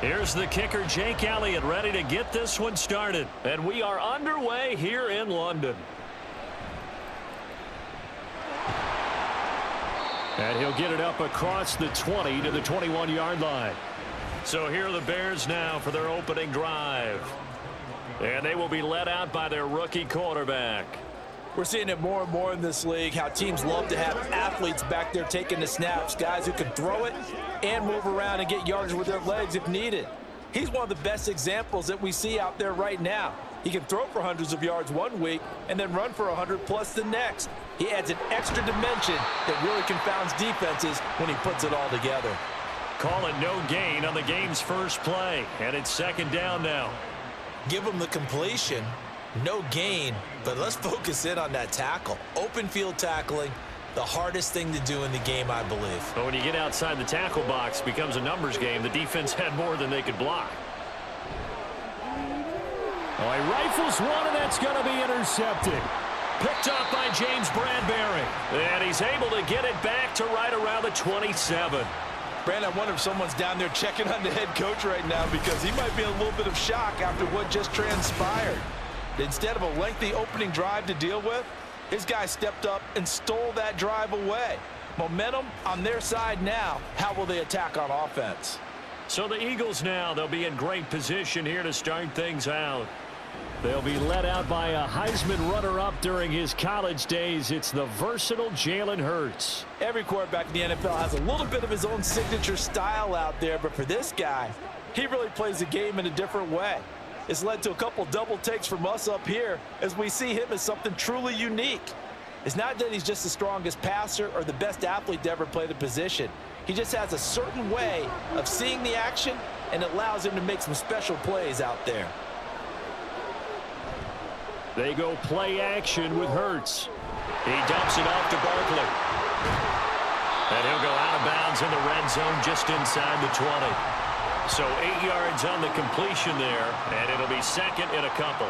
Here's the kicker, Jake Elliott, ready to get this one started. And we are underway here in London. And he'll get it up across the 20 to the 21-yard line. So here are the Bears now for their opening drive. And they will be led out by their rookie quarterback. We're seeing it more and more in this league, how teams love to have athletes back there taking the snaps, guys who can throw it and move around and get yardage with their legs if needed. He's one of the best examples that we see out there right now. He can throw for hundreds of yards one week and then run for 100+ the next. He adds an extra dimension that really confounds defenses when he puts it all together. Call it no gain on the game's first play, and it's second down now. Give him the completion. No gain, but let's focus in on that tackle. Open field tackling, the hardest thing to do in the game, I believe. But when you get outside the tackle box, it becomes a numbers game. The defense had more than they could block. Oh, he rifles one, and that's going to be intercepted. Picked up by James Bradbury. And he's able to get it back to right around the 27. Brandon, I wonder if someone's down there checking on the head coach right now because he might be in a little bit of shock after what just transpired. Instead of a lengthy opening drive to deal with, his guy stepped up and stole that drive away. Momentum on their side now. How will they attack on offense? So the Eagles now, they'll be in great position here to start things out. They'll be led out by a Heisman runner-up during his college days. It's the versatile Jalen Hurts. Every quarterback in the NFL has a little bit of his own signature style out there, but for this guy, he really plays the game in a different way. It's led to a couple double takes from us up here as we see him as something truly unique. It's not that he's just the strongest passer or the best athlete to ever play the position. He just has a certain way of seeing the action, and it allows him to make some special plays out there. They go play action with Hurts. He dumps it off to Barkley. And he'll go out of bounds in the red zone just inside the 20. So 8 yards on the completion there, and it'll be second and a couple.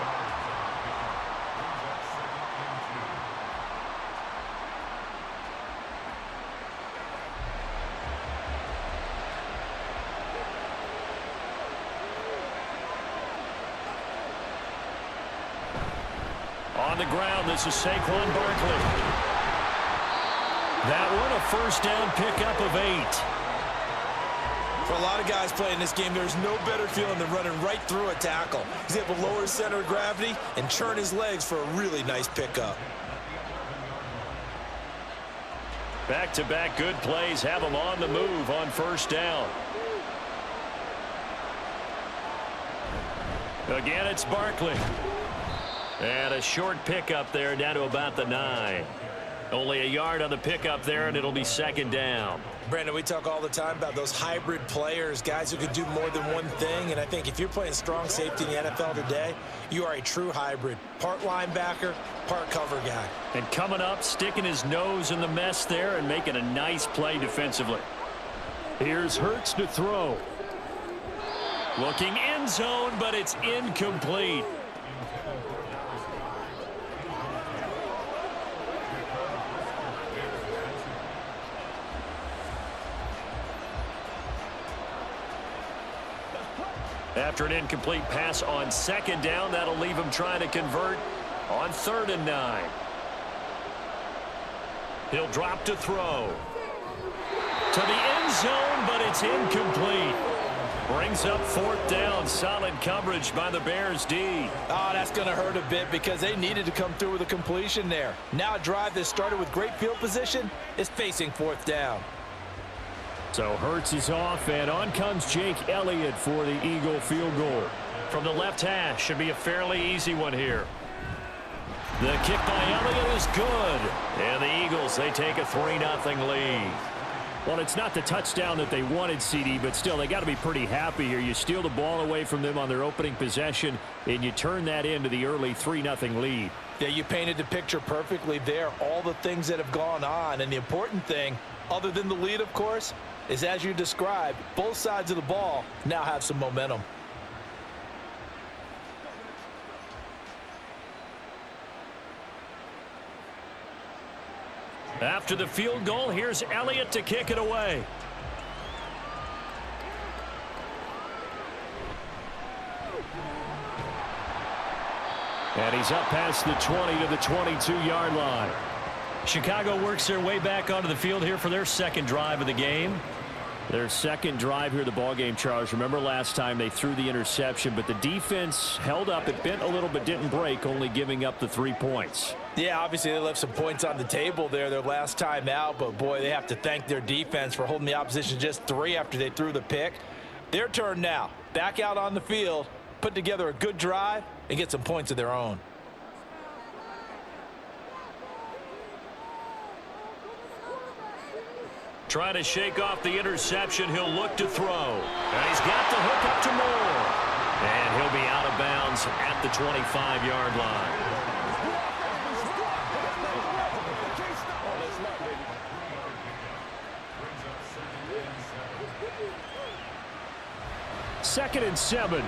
On the ground, this is Saquon Barkley. That one, a first down pickup of 8. For a lot of guys playing this game, there's no better feeling than running right through a tackle. He's able to lower his center of gravity and churn his legs for a really nice pickup. Back-to-back good plays have him on the move on first down. Again, it's Barkley. And a short pickup there down to about the 9. Only a yard on the pickup there, and it'll be second down. Brandon, we talk all the time about those hybrid players, guys who can do more than one thing. And I think if you're playing strong safety in the NFL today, you are a true hybrid. Part linebacker, part cover guy. And coming up, sticking his nose in the mess there and making a nice play defensively. Here's Hurts to throw. Looking end zone, but it's incomplete. After an incomplete pass on second down, that'll leave him trying to convert on 3rd and 9. He'll drop to throw. To the end zone, but it's incomplete. Brings up 4th down. Solid coverage by the Bears D. Oh, that's going to hurt a bit because they needed to come through with a completion there. Now a drive that started with great field position is facing 4th down. So Hurts is off, and on comes Jake Elliott for the Eagle field goal. From the left hash, should be a fairly easy one here. The kick by Elliott is good. And the Eagles, they take a 3-0 lead. Well, it's not the touchdown that they wanted, CD, but still, they got to be pretty happy here. You steal the ball away from them on their opening possession, and you turn that into the early 3-0 lead. Yeah, you painted the picture perfectly there. All the things that have gone on, and the important thing, other than the lead, of course, is as you described, both sides of the ball now have some momentum. After the field goal, here's Elliott to kick it away. And he's up past the 20 to the 22-yard line. Chicago works their way back onto the field here for their second drive of the game. Their second drive here of the ballgame, Charles. Remember last time they threw the interception, but the defense held up. It bent a little but didn't break, only giving up the 3 points. Yeah, obviously they left some points on the table there their last time out, but boy, they have to thank their defense for holding the opposition just 3 after they threw the pick. Their turn now. Back out on the field, put together a good drive, and get some points of their own. Trying to shake off the interception. He'll look to throw. And he's got the hook up to Moore. And he'll be out of bounds at the 25-yard line. Second and 7.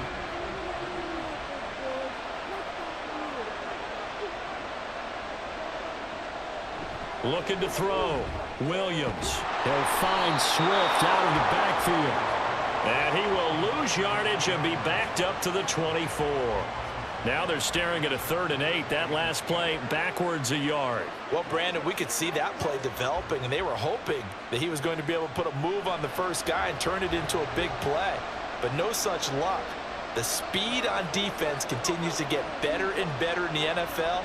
Looking to throw. Williams. He'll find Swift out of the backfield. And he will lose yardage and be backed up to the 24. Now they're staring at a 3rd and 8. That last play backwards a yard. Well, Brandon, we could see that play developing, and they were hoping that he was going to be able to put a move on the first guy and turn it into a big play. But no such luck. The speed on defense continues to get better and better in the NFL.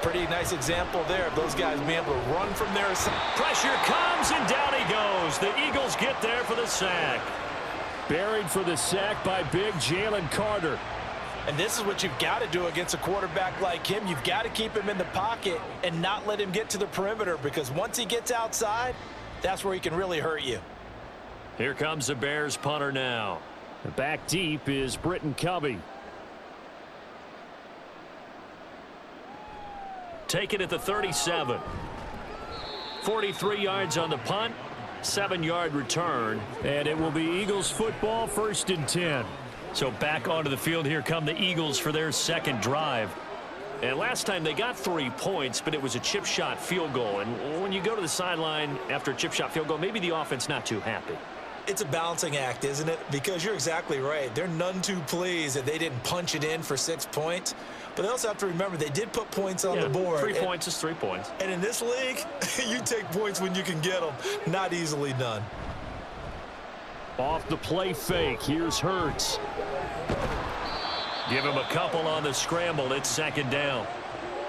Pretty nice example there of those guys being able to run from there. Pressure comes, and down he goes. The Eagles get there for the sack. Buried for the sack by big Jalen Carter. And this is what you've got to do against a quarterback like him. You've got to keep him in the pocket and not let him get to the perimeter, because once he gets outside, that's where he can really hurt you. Here comes the Bears punter now. Back deep is Britton Covey. Take it at the 37. 43 yards on the punt. 7-yard return. And it will be Eagles football, 1st and 10. So back onto the field, here come the Eagles for their second drive. And last time they got 3 points, but it was a chip shot field goal. And when you go to the sideline after a chip shot field goal, maybe the offense not too happy. It's a balancing act, isn't it? Because you're exactly right. They're none too pleased that they didn't punch it in for 6 points. But they also have to remember they did put points on the board. 3 points is 3 points. And in this league, you take points when you can get them. Not easily done. Off the play fake. Here's Hurts. Give him a couple on the scramble. It's 2nd down.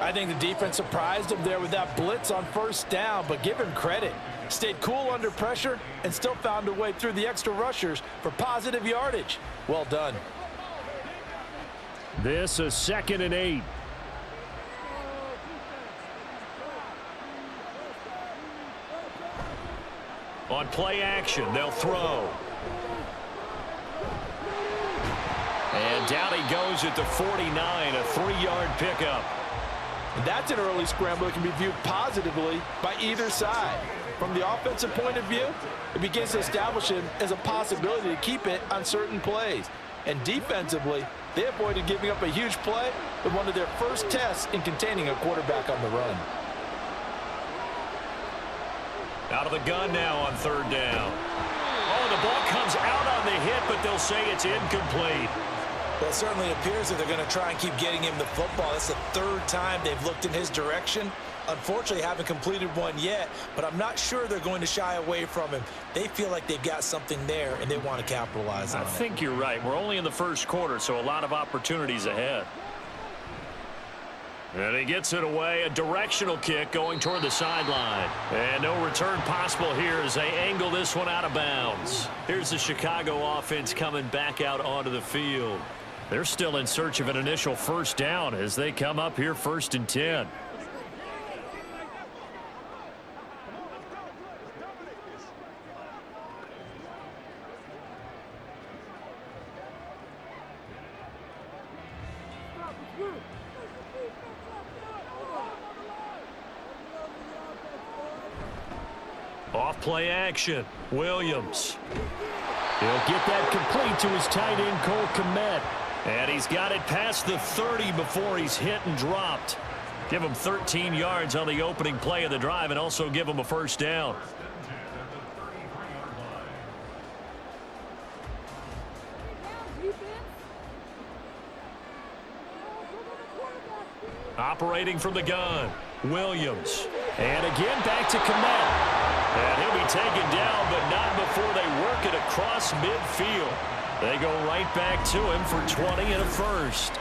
I think the defense surprised him there with that blitz on 1st down, but give him credit. Stayed cool under pressure and still found a way through the extra rushers for positive yardage. Well done. This is 2nd and 8. On play action, they'll throw. And down he goes at the 49, a 3-yard pickup. That's an early scramble that can be viewed positively by either side. From the offensive point of view, it begins to establish him as a possibility to keep it on certain plays. And defensively, they avoided giving up a huge play with one of their first tests in containing a quarterback on the run. Out of the gun now on 3rd down. Oh, the ball comes out on the hit, but they'll say it's incomplete. Well, it certainly appears that they're going to try and keep getting him the football. That's the 3rd time they've looked in his direction. Unfortunately, haven't completed one yet, but I'm not sure they're going to shy away from him. They feel like they've got something there, and they want to capitalize on it. I think you're right. We're only in the 1st quarter, so a lot of opportunities ahead. And he gets it away. A directional kick going toward the sideline. And no return possible here as they angle this one out of bounds. Here's the Chicago offense coming back out onto the field. They're still in search of an initial 1st down as they come up here 1st and 10. Off play action. Williams. He'll get that complete to his tight end, Cole Kmet. And he's got it past the 30 before he's hit and dropped. Give him 13 yards on the opening play of the drive and also give him a 1st down. Operating from the gun, Williams. And again, back to Komet. And he'll be taken down, but not before they work it across midfield. They go right back to him for 20 and a first.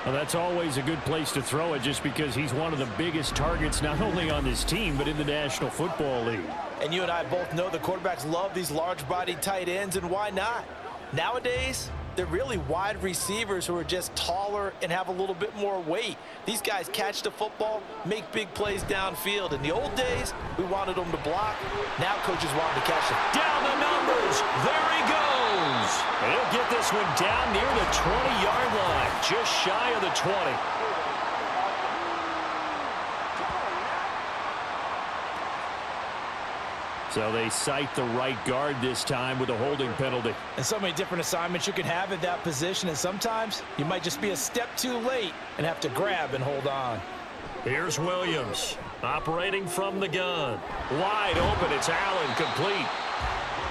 Well, that's always a good place to throw it just because he's one of the biggest targets not only on this team but in the National Football League. And you and I both know the quarterbacks love these large-bodied tight ends, and why not? Nowadays, they're really wide receivers who are just taller and have a little bit more weight. These guys catch the football, make big plays downfield. In the old days, we wanted them to block. Now coaches want them to catch them. Down the numbers. There he goes. And he'll get this one down near the 20-yard line, just shy of the 20. So they cite the right guard this time with a holding penalty. And so many different assignments you can have at that position, and sometimes you might just be a step too late and have to grab and hold on. Here's Williams operating from the gun. Wide open. It's Allen, complete.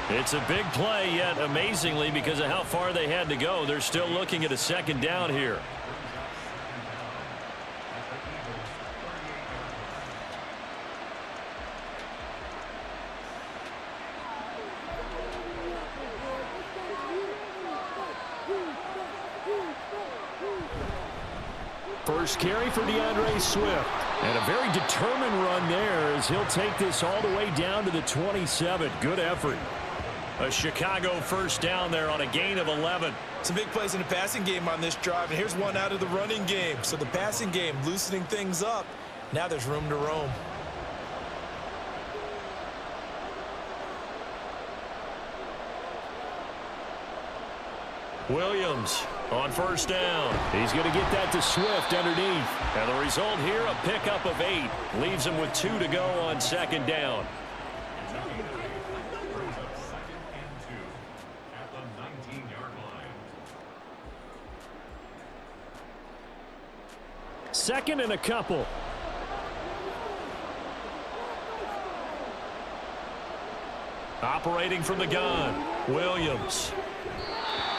It's a big play, yet amazingly, because of how far they had to go, they're still looking at a second down here. First carry for DeAndre Swift. And a very determined run there as he'll take this all the way down to the 27. Good effort. A Chicago first down there on a gain of 11. Some big plays in the passing game on this drive, and here's one out of the running game. So the passing game loosening things up. Now there's room to roam. Williams on first down. He's going to get that to Swift underneath. And the result here, a pickup of 8. Leaves him with 2 to go on second down. Second and a couple. Operating from the gun, Williams.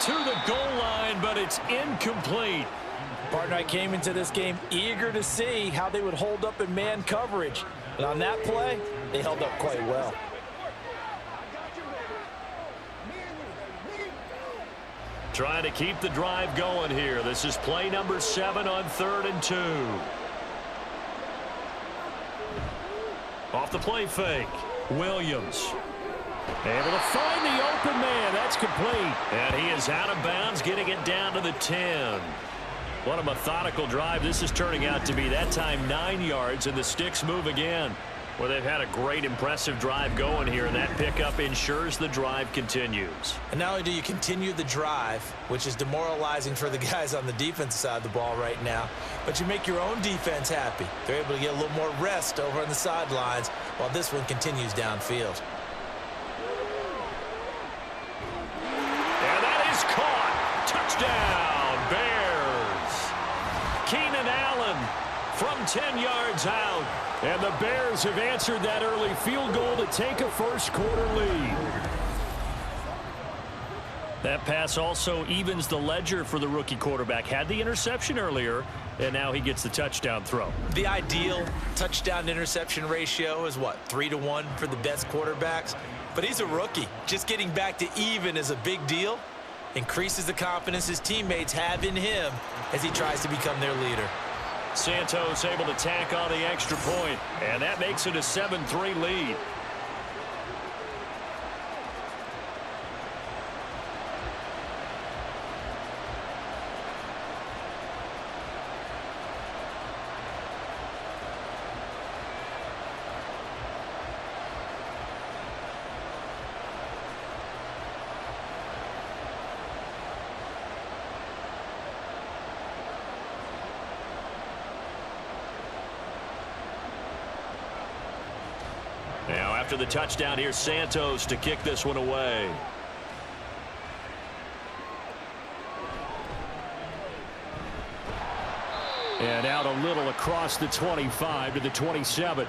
To the goal line, but it's incomplete. Partner, I came into this game eager to see how they would hold up in man coverage. And on that play, they held up quite well. Trying to keep the drive going here. This is play number 7 on 3rd and 2. Off the play fake, Williams. Able to find the open man. That's complete. And he is out of bounds, getting it down to the 10. What a methodical drive this is turning out to be. That time 9 yards, and the sticks move again. Well, they've had a great, impressive drive going here, and that pickup ensures the drive continues. And not only do you continue the drive, which is demoralizing for the guys on the defensive side of the ball right now, but you make your own defense happy. They're able to get a little more rest over on the sidelines while this one continues downfield. And that is caught. Touchdown, Bears. Keenan Allen from 10 yards out. And the Bears have answered that early field goal to take a first-quarter lead. That pass also evens the ledger for the rookie quarterback. Had the interception earlier, and now he gets the touchdown throw. The ideal touchdown-interception ratio is, what, 3-to-1 for the best quarterbacks? But he's a rookie. Just getting back to even is a big deal. Increases the confidence his teammates have in him as he tries to become their leader. Santos able to tack on the extra point, and that makes it a 7-3 lead. Now after the touchdown, here's Santos to kick this one away. And out a little across the 25 to the 27.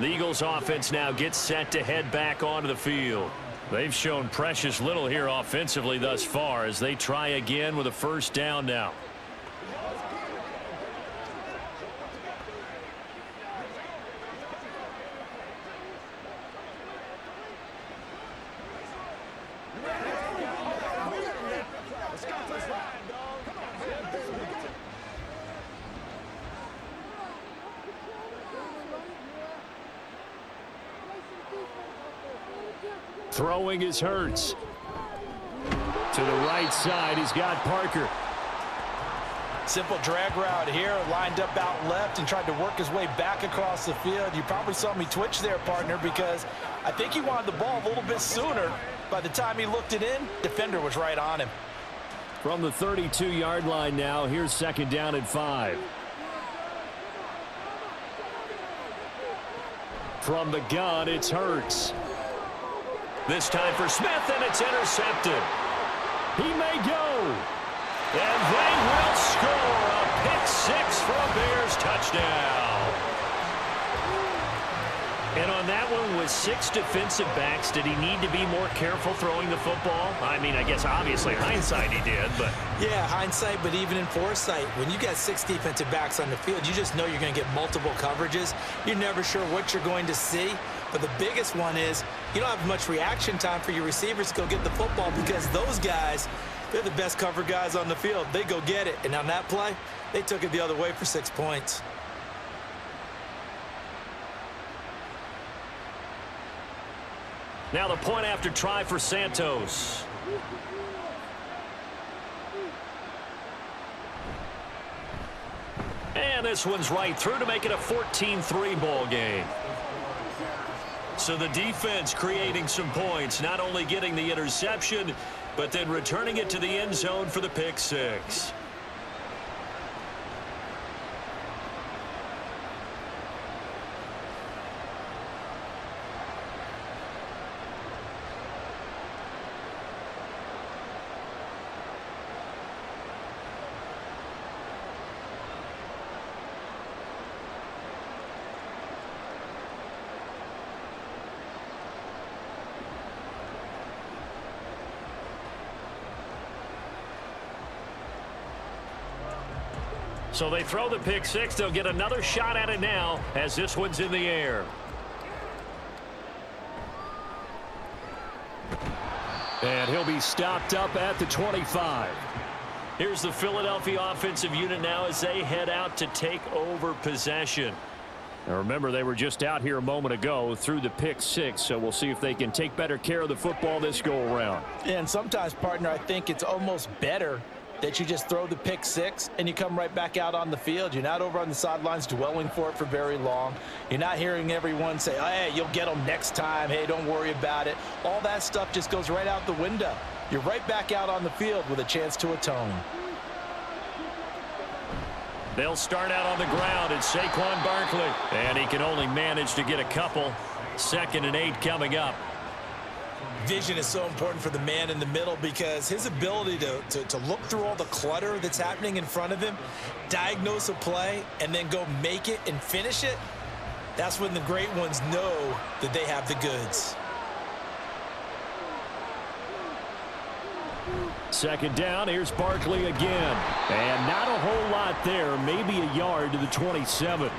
The Eagles offense now gets set to head back onto the field. They've shown precious little here offensively thus far as they try again with a first down now. Throwing is Hurts. To the right side, he's got Parker. Simple drag route here, lined up out left and tried to work his way back across the field. You probably saw me twitch there, partner, because I think he wanted the ball a little bit sooner. By the time he looked it in, defender was right on him. From the 32-yard line now, here's second down and 5. From the gun, it's Hurts. This time for Smith, and it's intercepted. He may go. And they will score a pick six for a Bears touchdown. And on that one, with 6 defensive backs, did he need to be more careful throwing the football? I mean, I guess obviously hindsight he did, but... Yeah, hindsight, but even in foresight, when you got 6 defensive backs on the field, you just know you're going to get multiple coverages. You're never sure what you're going to see. But the biggest one is you don't have much reaction time for your receivers to go get the football because those guys, they're the best cover guys on the field. They go get it. And on that play, they took it the other way for 6 points. Now the point after try for Santos. And this one's right through to make it a 14-3 ball game. So the defense creating some points, not only getting the interception, but then returning it to the end zone for the pick six. So they throw the pick six. They'll get another shot at it now as this one's in the air. And he'll be stopped up at the 25. Here's the Philadelphia offensive unit now as they head out to take over possession. Now remember, they were just out here a moment ago through the pick six, so we'll see if they can take better care of the football this go around. And sometimes, partner, I think it's almost better that you just throw the pick six and you come right back out on the field. You're not over on the sidelines dwelling for it for very long. You're not hearing everyone say, oh, hey, you'll get them next time. Hey, don't worry about it. All that stuff just goes right out the window. You're right back out on the field with a chance to atone. They'll start out on the ground. It's Saquon Barkley. And he can only manage to get a couple. 2nd and 8 coming up. Vision is so important for the man in the middle because his ability to look through all the clutter that's happening in front of him, diagnose a play, and then go make it and finish it, that's when the great ones know that they have the goods. 2nd down, here's Barkley again. And not a whole lot there, maybe a yard to the 27.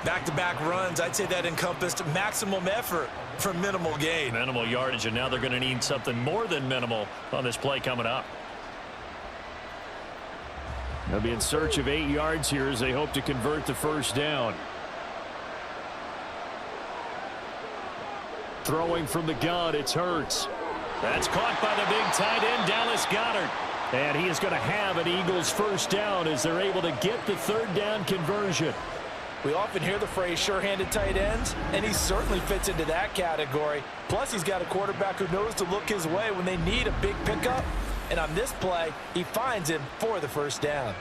Back-to-back runs, I'd say that encompassed maximum effort for minimal gain. Minimal yardage, and now they're going to need something more than minimal on this play coming up. They'll be in search of 8 yards here as they hope to convert the 1st down. Throwing from the gun, it's Hurts. That's caught by the big tight end, Dallas Goedert. And he is going to have an Eagles 1st down as they're able to get the 3rd down conversion. We often hear the phrase sure-handed tight ends, and he certainly fits into that category. Plus, he's got a quarterback who knows to look his way when they need a big pickup. And on this play, he finds him for the 1st down.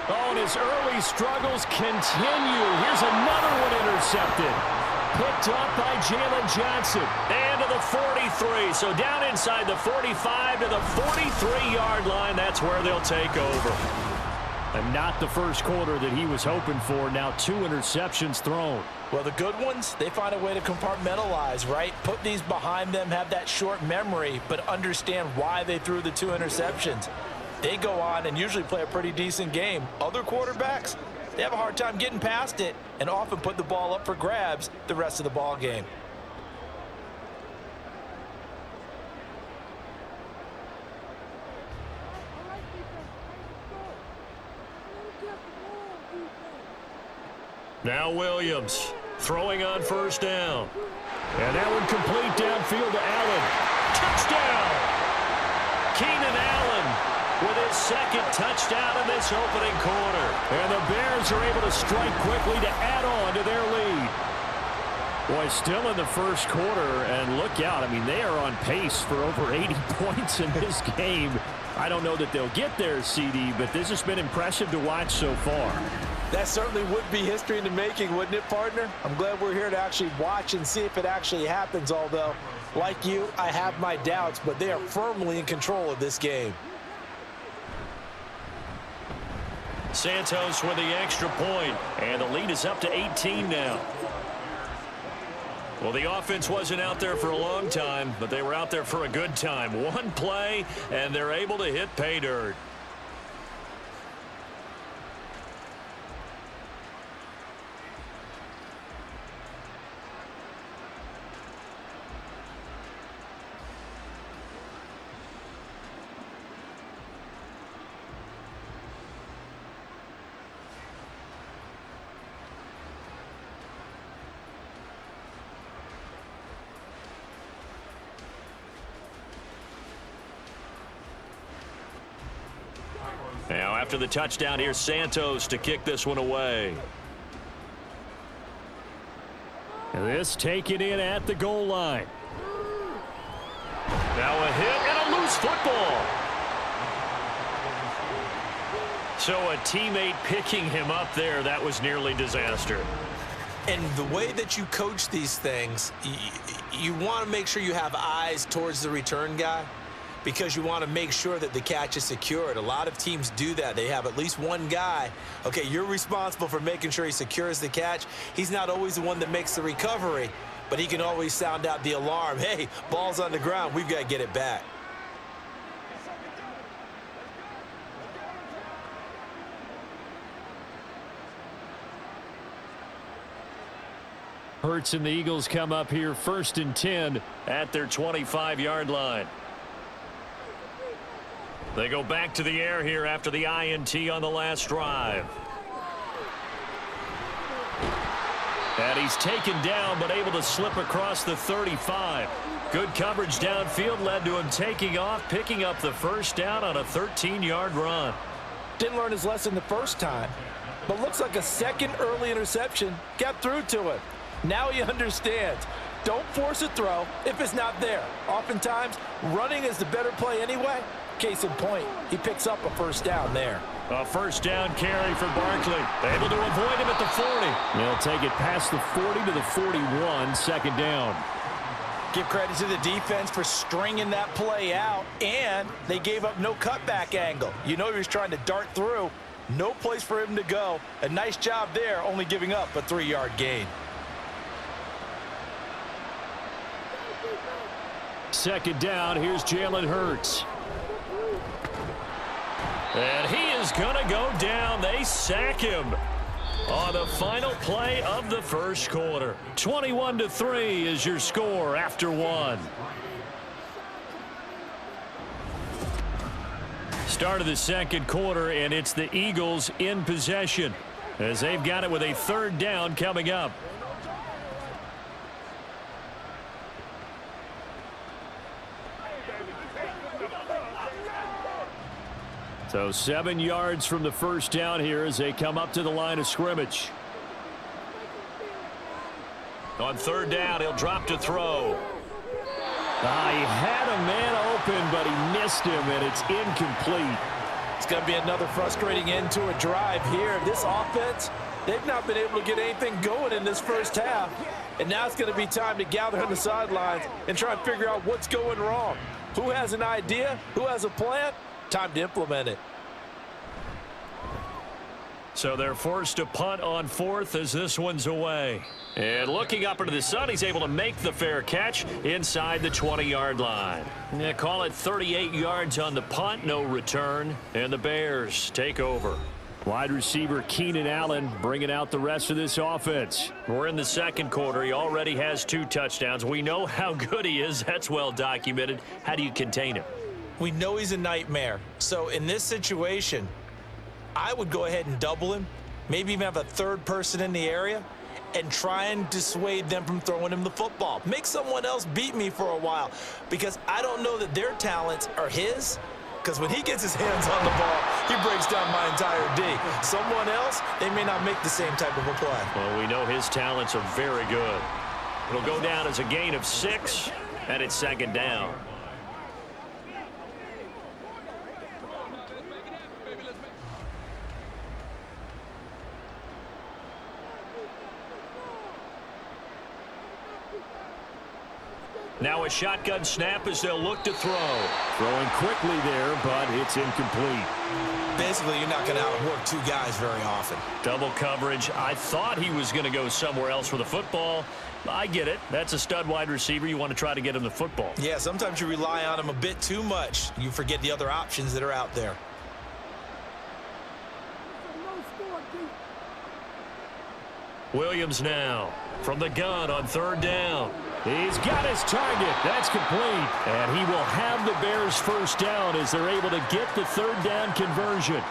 Oh, and his early struggles continue. Here's another one intercepted. Picked up by Jalen Johnson. And to the 43. So down inside the 45 to the 43-yard line. That's where they'll take over. And not the first quarter that he was hoping for. Now 2 interceptions thrown. Well, the good ones, they find a way to compartmentalize, right? Put these behind them, have that short memory, but understand why they threw the 2 interceptions. They go on and usually play a pretty decent game. Other quarterbacks, they have a hard time getting past it and often put the ball up for grabs the rest of the ball game. Now Williams throwing on first down. And that one complete downfield to Allen. Touchdown! Keenan Allen with his second touchdown in this opening quarter. And the Bears are able to strike quickly to add on to their lead. Boy, still in the first quarter, and look out. I mean, they are on pace for over 80 points in this game. I don't know that they'll get there, CD, but this has been impressive to watch so far. That certainly would be history in the making, wouldn't it, partner? I'm glad we're here to actually watch and see if it actually happens, although, like you, I have my doubts, but they are firmly in control of this game. Santos with the extra point, and the lead is up to 18 now. Well, the offense wasn't out there for a long time, but they were out there for a good time. One play, and they're able to hit pay dirt. Now, after the touchdown, here's Santos to kick this one away. And this taken in at the goal line. Now a hit and a loose football. So a teammate picking him up there, that was nearly disaster. And the way that you coach these things, you want to make sure you have eyes towards the return guy, because you want to make sure that the catch is secured. A lot of teams do that. They have at least one guy. Okay, you're responsible for making sure he secures the catch. He's not always the one that makes the recovery, but he can always sound out the alarm. Hey, ball's on the ground. We've got to get it back. Hurts and the Eagles come up here 1st and 10 at their 25-yard line. They go back to the air here after the INT on the last drive. And he's taken down, but able to slip across the 35. Good coverage downfield led to him taking off, picking up the first down on a 13-yard run. Didn't learn his lesson the first time, but looks like a second early interception got through to him. Now he understands. Don't force a throw if it's not there. Oftentimes, running is the better play anyway. Case in point, he picks up a first down there. A first down carry for Barkley. Able to avoid him at the 40. They'll take it past the 40 to the 41, second down. Give credit to the defense for stringing that play out, and they gave up no cutback angle. You know he was trying to dart through. No place for him to go. A nice job there, only giving up a 3-yard gain. Second down, here's Jalen Hurts. And he is going to go down. They sack him on the final play of the first quarter. 21-3 is your score after one. Start of the second quarter, and it's the Eagles in possession as they've got it with a third down coming up. So 7 yards from the first down here as they come up to the line of scrimmage. On third down, he'll drop to throw. He had a man open, but he missed him, and it's incomplete. It's going to be another frustrating end to a drive here. This offense, they've not been able to get anything going in this first half. And now it's going to be time to gather on the sidelines and try and figure out what's going wrong. Who has an idea? Who has a plan? Time to implement it. So they're forced to punt on fourth as this one's away. And looking up into the sun, he's able to make the fair catch inside the 20-yard line. They call it 38 yards on the punt, no return, and the Bears take over. Wide receiver Keenan Allen bringing out the rest of this offense. We're in the second quarter. He already has 2 touchdowns. We know how good he is. That's well documented. How do you contain him? We know he's a nightmare. So in this situation, I would go ahead and double him maybe even have a third person in the area, and try and dissuade them from throwing him the football. Make someone else beat me for a while, because I don't know that their talents are his, because when he gets his hands on the ball, he breaks down my entire D. Someone else, they may not make the same type of a play. Well, we know his talents are very good. It'll go down as a gain of 6, and it's second down. Now a shotgun snap as they'll look to throw. Throwing quickly there, but it's incomplete. Basically, you're not going to outwork two guys very often. Double coverage. I thought he was going to go somewhere else with the football. I get it. That's a stud wide receiver. You want to try to get him the football. Yeah, sometimes you rely on him a bit too much. You forget the other options that are out there. Williams now from the gun on third down. He's got his target. That's complete. And he will have the Bears first down as they're able to get the third down conversion.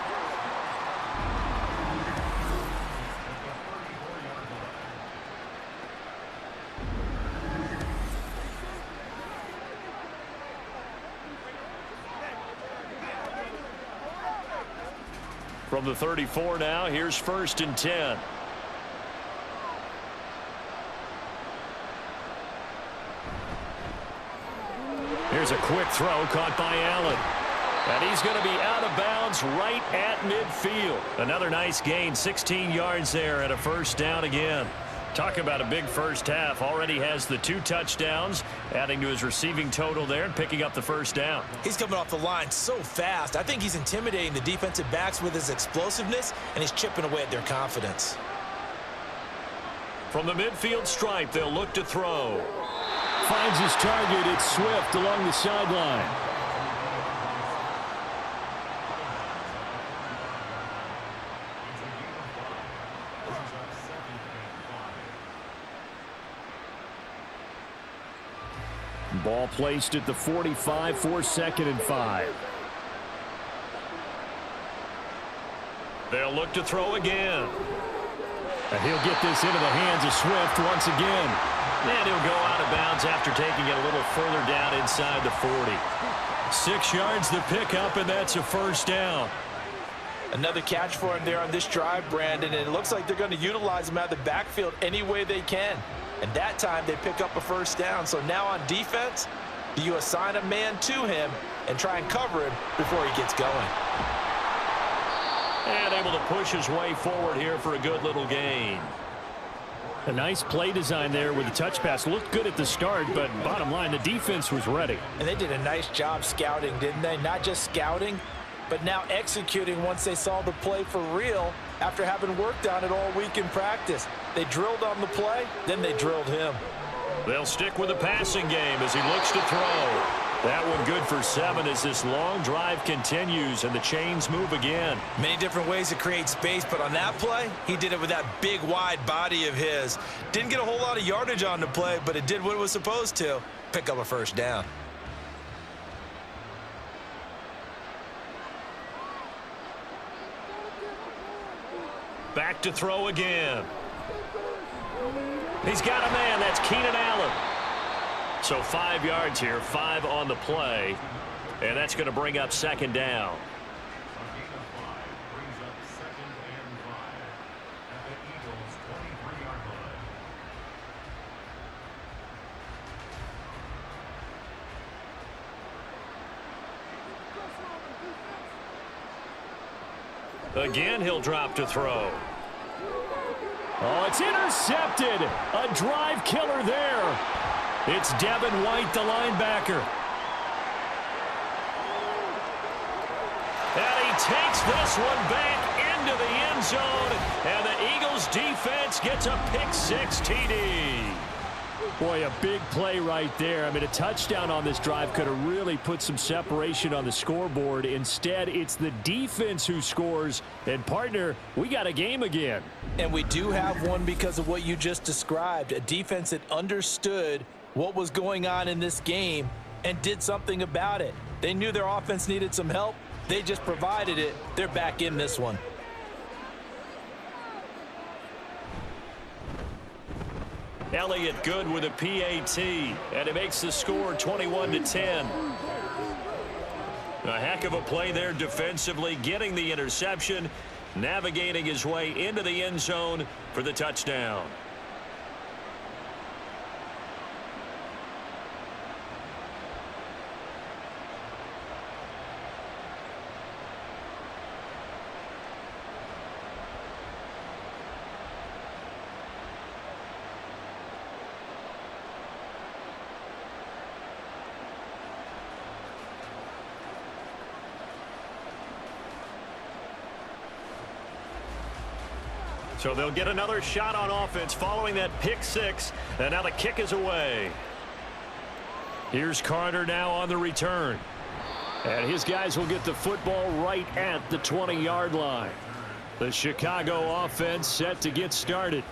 From the 34 now, here's 1st and 10. Here's a quick throw caught by Allen. And he's going to be out of bounds right at midfield. Another nice gain, 16 yards there and a first down again. Talk about a big first half. Already has the 2 touchdowns, adding to his receiving total there and picking up the first down. He's coming off the line so fast. I think he's intimidating the defensive backs with his explosiveness, and he's chipping away at their confidence. From the midfield stripe, they'll look to throw. Finds his target. It's Swift along the sideline. Ball placed at the 45 for 2nd and 5. They'll look to throw again. And he'll get this into the hands of Swift once again. And he'll go out of bounds after taking it a little further down inside the 40. 6 yards the pickup, and that's a first down. Another catch for him there on this drive, Brandon, and it looks like they're going to utilize him out of the backfield any way they can. And that time they pick up a first down. So now on defense, do you assign a man to him and try and cover him before he gets going? And able to push his way forward here for a good little gain. A nice play design there with the touch pass. Looked good at the start, but bottom line, the defense was ready. And they did a nice job scouting, didn't they? Not just scouting, but now executing once they saw the play for real after having worked on it all week in practice. They drilled on the play, then they drilled him. They'll stick with the passing game as he looks to throw. That one good for 7 as this long drive continues and the chains move again. Many different ways to create space, but on that play, he did it with that big, wide body of his. Didn't get a whole lot of yardage on the play, but it did what it was supposed to. Pick up a first down. Back to throw again. He's got a man. That's Keenan Allen. So 5 yards here, 5 on the play, and that's going to bring up 2nd down. Again, he'll drop to throw. Oh, it's intercepted. A drive killer there. It's Devin White, the linebacker. And he takes this one back into the end zone, and the Eagles defense gets a pick-6 TD. Boy, a big play right there. I mean, a touchdown on this drive could have really put some separation on the scoreboard. Instead, it's the defense who scores. And, partner, we got a game again. And we do have one because of what you just described. A defense that understood what was going on in this game and did something about it. They knew their offense needed some help. They just provided it. They're back in this one. Elliott good with a PAT, and it makes the score 21-10. A heck of a play there defensively, getting the interception, navigating his way into the end zone for the touchdown. So they'll get another shot on offense following that pick six. And now the kick is away. Here's Carter now on the return. And his guys will get the football right at the 20-yard line. The Chicago offense set to get started.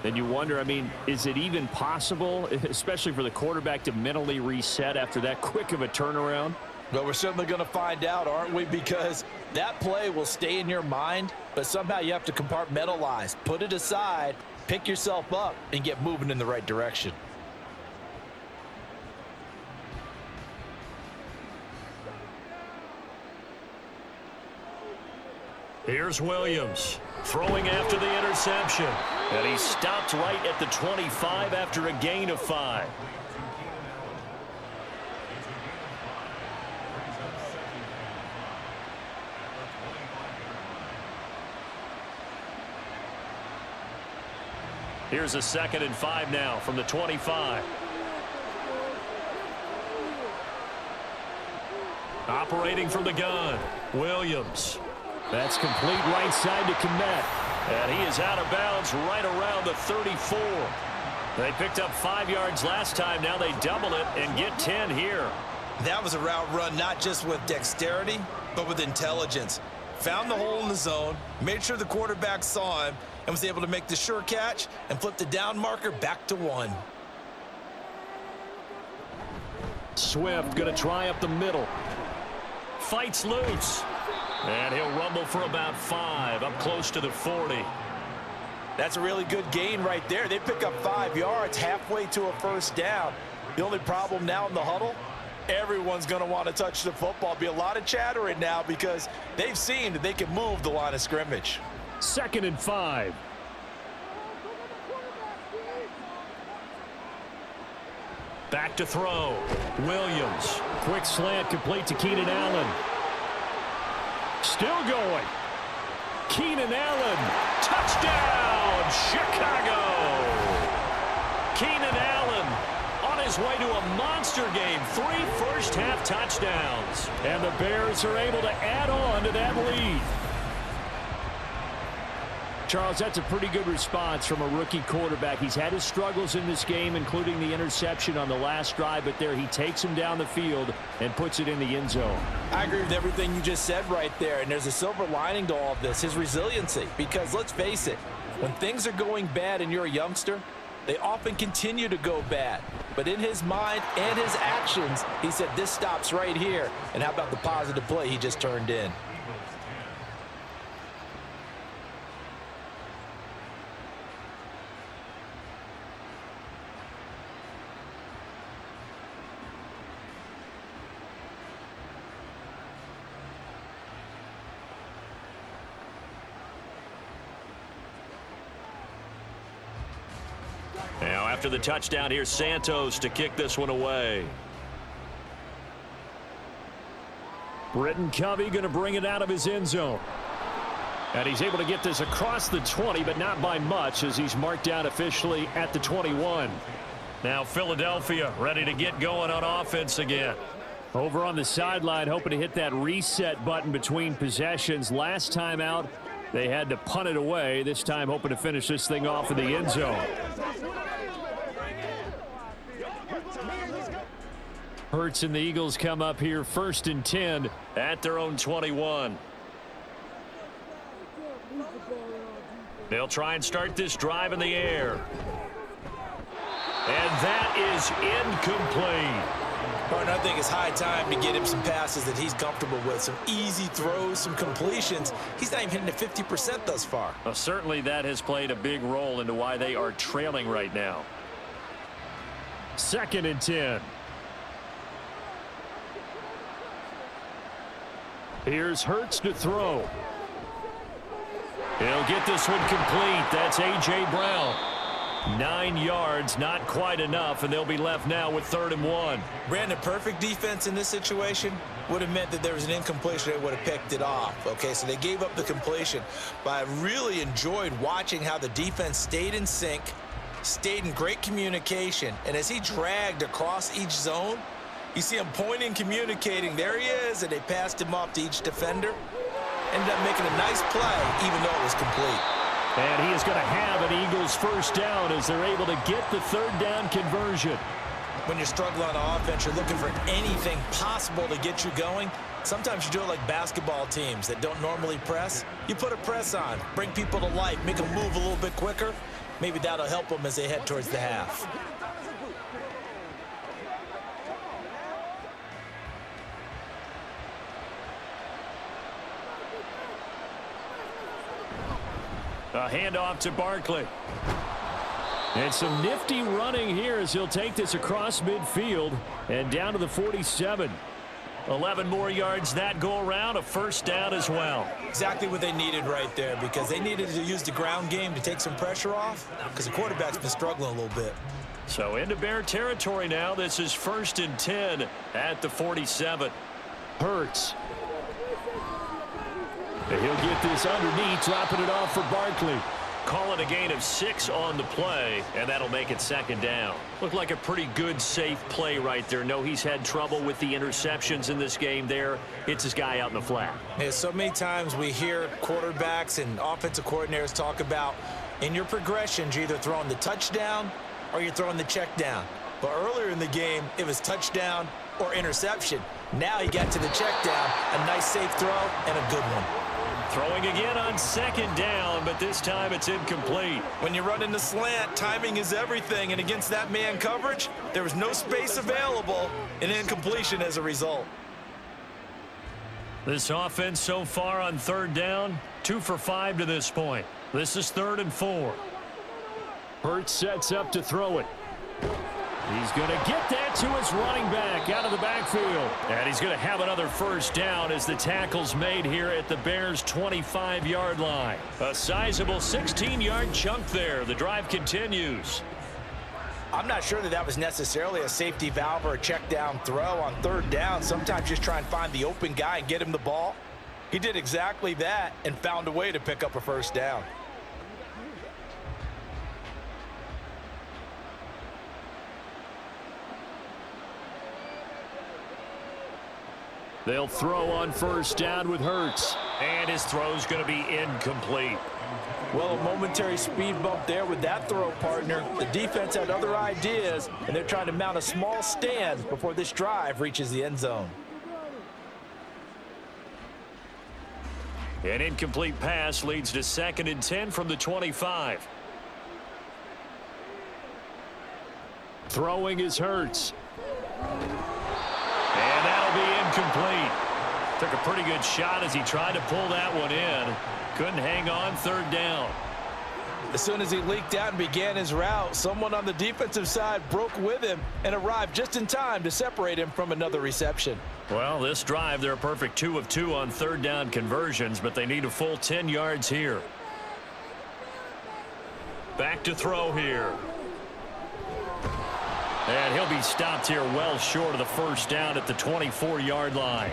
And you wonder, I mean, is it even possible, especially for the quarterback, to mentally reset after that quick of a turnaround? Well, we're certainly going to find out, aren't we? Because that play will stay in your mind, but somehow you have to compartmentalize, put it aside, pick yourself up, and get moving in the right direction. Here's Williams throwing after the interception. And he stopped right at the 25 after a gain of 5. Here's a 2nd and 5 now from the 25. Operating from the gun, Williams. That's complete right side to Kmet. And he is out of bounds right around the 34. They picked up 5 yards last time. Now they double it and get 10 here. That was a route run not just with dexterity, but with intelligence. Found the hole in the zone, made sure the quarterback saw him, and was able to make the sure catch and flip the down marker back to 1. Swift going to try up the middle. Fights loose. And he'll rumble for about 5 up close to the 40. That's a really good gain right there. They pick up 5 yards halfway to a first down. The only problem now in the huddle, everyone's going to want to touch the football. Be a lot of chattering now because they've seen that they can move the line of scrimmage. 2nd and 5. Back to throw. Williams. Quick slant complete to Keenan Allen. Still going. Keenan Allen. Touchdown, Chicago. Keenan Allen on his way to a monster game. 3 first-half touchdowns. And the Bears are able to add on to that lead. Charles, that's a pretty good response from a rookie quarterback. He's had his struggles in this game, including the interception on the last drive, but there he takes him down the field and puts it in the end zone. I agree with everything you just said right there, and there's a silver lining to all of this, his resiliency. Because let's face it, when things are going bad and you're a youngster, they often continue to go bad. But in his mind and his actions, he said, this stops right here. And how about the positive play he just turned in? Now after the touchdown, here's Santos to kick this one away. Britton Covey going to bring it out of his end zone. And he's able to get this across the 20, but not by much as he's marked down officially at the 21. Now Philadelphia ready to get going on offense again. Over on the sideline, hoping to hit that reset button between possessions. Last time out, they had to punt it away. This time hoping to finish this thing off in the end zone. Hurts and the Eagles come up here 1st and 10 at their own 21. They'll try and start this drive in the air. And that is incomplete. Partner, I think it's high time to get him some passes that he's comfortable with. Some easy throws, some completions. He's not even hitting the 50% thus far. Well, certainly that has played a big role into why they are trailing right now. 2nd and 10. Here's Hurts to throw. He'll get this one complete. That's A.J. Brown. 9 yards, not quite enough, and they'll be left now with 3rd and 1. Brandon, perfect defense in this situation would have meant that there was an incompletion. They would have picked it off. Okay, so they gave up the completion. But I really enjoyed watching how the defense stayed in sync, stayed in great communication, and as he dragged across each zone, you see him pointing, communicating. There he is, and they passed him off to each defender. Ended up making a nice play, even though it was complete. And he is going to have an Eagles 1st down as they're able to get the 3rd down conversion. When you're struggling on offense, you're looking for anything possible to get you going. Sometimes you do it like basketball teams that don't normally press. You put a press on, bring people to life, make them move a little bit quicker. Maybe that'll help them as they head towards the half. A handoff to Barkley. And some nifty running here as he'll take this across midfield and down to the 47. 11 more yards that go around, a 1st down as well. Exactly what they needed right there, because they needed to use the ground game to take some pressure off, because the quarterback's been struggling a little bit. So into Bear territory now. This is 1st and 10 at the 47. Hurts. And he'll get this underneath, dropping it off for Barkley. Call it a gain of 6 on the play, and that'll make it 2nd down. Looked like a pretty good, safe play right there. No, he's had trouble with the interceptions in this game there. It's his guy out in the flat. Yeah, so many times we hear quarterbacks and offensive coordinators talk about in your progressions, you're either throwing the touchdown or you're throwing the check down. But earlier in the game, it was touchdown or interception. Now he got to the check down, a nice safe throw and a good one. Throwing again on 2nd down, but this time it's incomplete. When you run in the slant, timing is everything, and against that man coverage, there was no space available, and incompletion as a result. This offense so far on 3rd down, 2 for 5 to this point. This is 3rd and 4. Hurts sets up to throw it. He's going to get that to his running back out of the backfield. And he's going to have another 1st down as the tackle's made here at the Bears' 25-yard line. A sizable 16-yard chunk there. The drive continues. I'm not sure that that was necessarily a safety valve or a check down throw on 3rd down. Sometimes just try and find the open guy and get him the ball. He did exactly that and found a way to pick up a 1st down. They'll throw on 1st down with Hurts. And his throw's going to be incomplete. Well, a momentary speed bump there with that throw, partner. The defense had other ideas, and they're trying to mount a small stand before this drive reaches the end zone. An incomplete pass leads to 2nd and 10 from the 25. Throwing is Hurts. And that'll be incomplete. Took a pretty good shot as he tried to pull that one in. Couldn't hang on 3rd down. As soon as he leaked out and began his route, someone on the defensive side broke with him and arrived just in time to separate him from another reception. Well, this drive, they're a perfect 2 of 2 on 3rd down conversions, but they need a full 10 yards here. Back to throw here. And he'll be stopped here well short of the 1st down at the 24-yard line.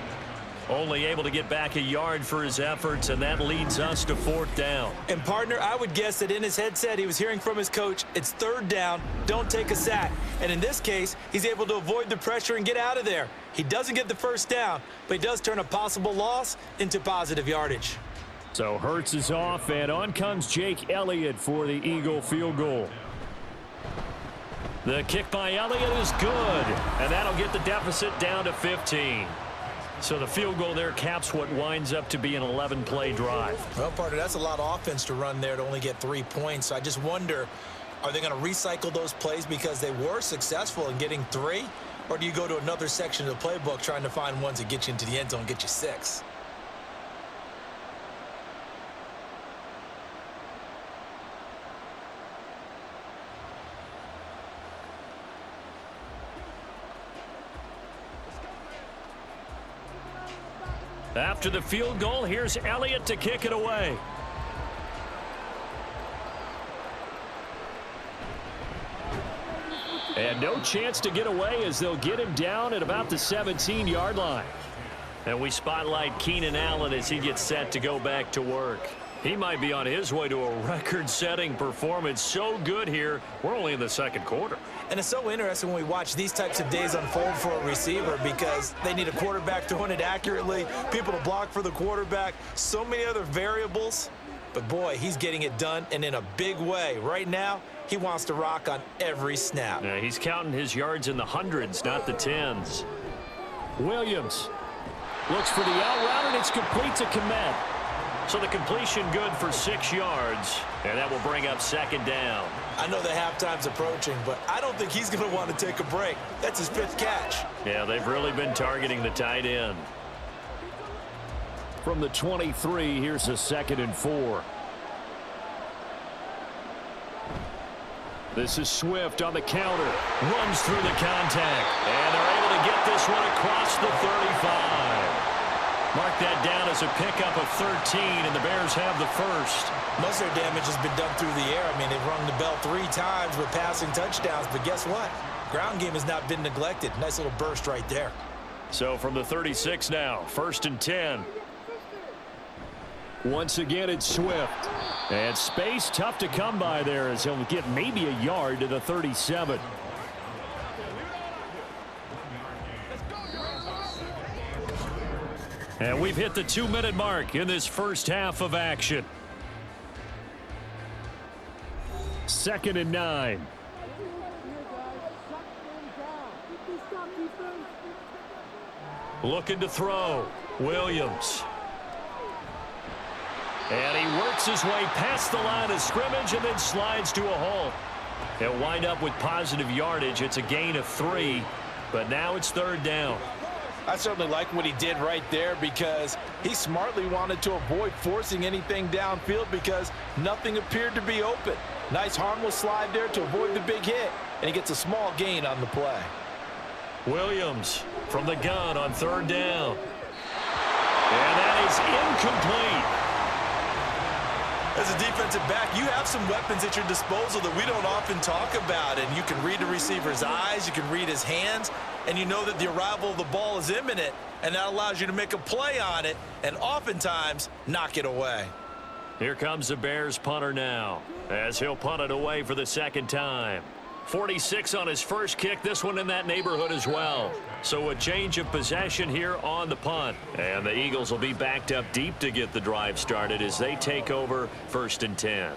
Only able to get back a yard for his efforts, and that leads us to 4th down. And, partner, I would guess that in his headset he was hearing from his coach, it's 3rd down, don't take a sack. And in this case, he's able to avoid the pressure and get out of there. He doesn't get the 1st down, but he does turn a possible loss into positive yardage. So Hurts is off, and on comes Jake Elliott for the Eagle field goal. The kick by Elliott is good, and that'll get the deficit down to 15. So the field goal there caps what winds up to be an 11-play drive. Well, partner, that's a lot of offense to run there to only get 3 points. So I just wonder, are they going to recycle those plays because they were successful in getting 3? Or do you go to another section of the playbook trying to find ones that get you into the end zone and get you 6? After the field goal, here's Elliott to kick it away. And no chance to get away as they'll get him down at about the 17-yard line. And we spotlight Keenan Allen as he gets set to go back to work. He might be on his way to a record-setting performance. So good here. We're only in the second quarter. And it's so interesting when we watch these types of days unfold for a receiver because they need a quarterback throwing it accurately, people to block for the quarterback, so many other variables. But, boy, he's getting it done and in a big way. Right now, he wants to rock on every snap. Yeah, he's counting his yards in the hundreds, not the tens. Williams looks for the out route, and it's complete to Komet. So the completion good for 6 yards, and that will bring up second down. I know the halftime's approaching, but I don't think he's going to want to take a break. That's his 5th catch. Yeah, they've really been targeting the tight end. From the 23, here's a 2nd and 4. This is Swift on the counter. Runs through the contact. And they're able to get this one across the 35. Mark that down as a pickup of 13, and the Bears have the first. Most of their damage has been done through the air. I mean, they've rung the bell 3 times with passing touchdowns, but guess what? Ground game has not been neglected. Nice little burst right there. So from the 36 now, 1st and 10. Once again, it's Swift. And space tough to come by there as he'll get maybe a yard to the 37. And we've hit the 2-minute mark in this first half of action. 2nd and 9. Looking to throw. Williams. And he works his way past the line of scrimmage and then slides to a halt. He'll wind up with positive yardage. It's a gain of 3, but now it's 3rd down. I certainly like what he did right there because he smartly wanted to avoid forcing anything downfield because nothing appeared to be open. Nice harmless slide there to avoid the big hit, and he gets a small gain on the play. Williams from the gun on 3rd down. And that is incomplete. As a defensive back, you have some weapons at your disposal that we don't often talk about, and you can read the receiver's eyes, you can read his hands, and you know that the arrival of the ball is imminent, and that allows you to make a play on it and oftentimes knock it away. Here comes the Bears punter now as he'll punt it away for the 2nd time. 46 on his first kick, this one in that neighborhood as well. So a change of possession here on the punt. And the Eagles will be backed up deep to get the drive started as they take over 1st and 10.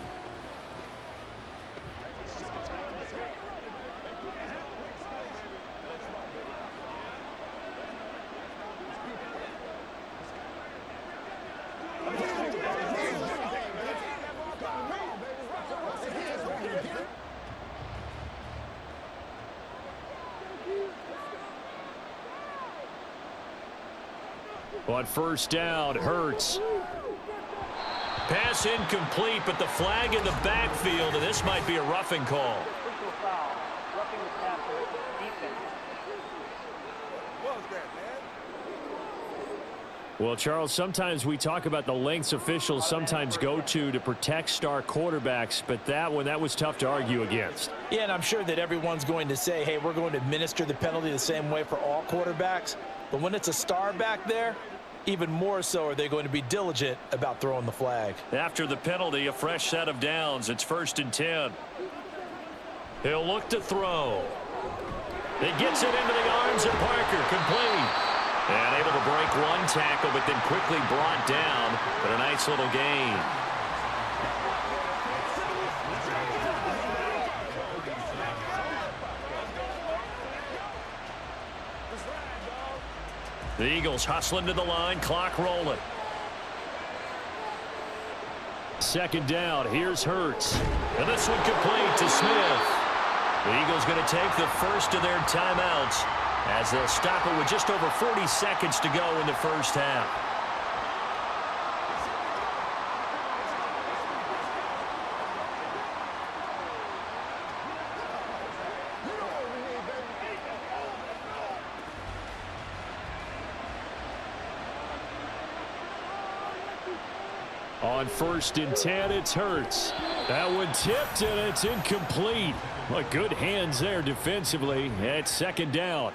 On 1st down, Hurts. Pass incomplete, but the flag in the backfield, and this might be a roughing call. Well, Charles, sometimes we talk about the lengths officials sometimes go to protect star quarterbacks, but that one, that was tough to argue against. Yeah, and I'm sure that everyone's going to say, hey, we're going to administer the penalty the same way for all quarterbacks. But when it's a star back there, even more so are they going to be diligent about throwing the flag. After the penalty, a fresh set of downs. It's 1st and 10. He'll look to throw. It gets it into the arms of Parker. Complete. And able to break one tackle, but then quickly brought down. But a nice little gain. The Eagles hustling to the line, clock rolling. 2nd down, here's Hurts. And this one complete to Smith. The Eagles going to take the first of their timeouts as they'll stop it with just over 40 seconds to go in the first half. On 1st and 10, it's Hurts. That one tipped, and it's incomplete. Well, good hands there defensively at 2nd down.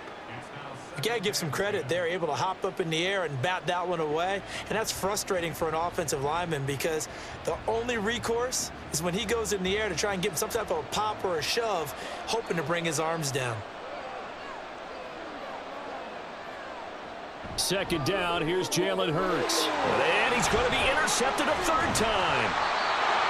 You got to give some credit. They're able to hop up in the air and bat that one away, and that's frustrating for an offensive lineman because the only recourse is when he goes in the air to try and give him some type of a pop or a shove, hoping to bring his arms down. 2nd down, here's Jalen Hurts. And he's going to be intercepted a 3rd time.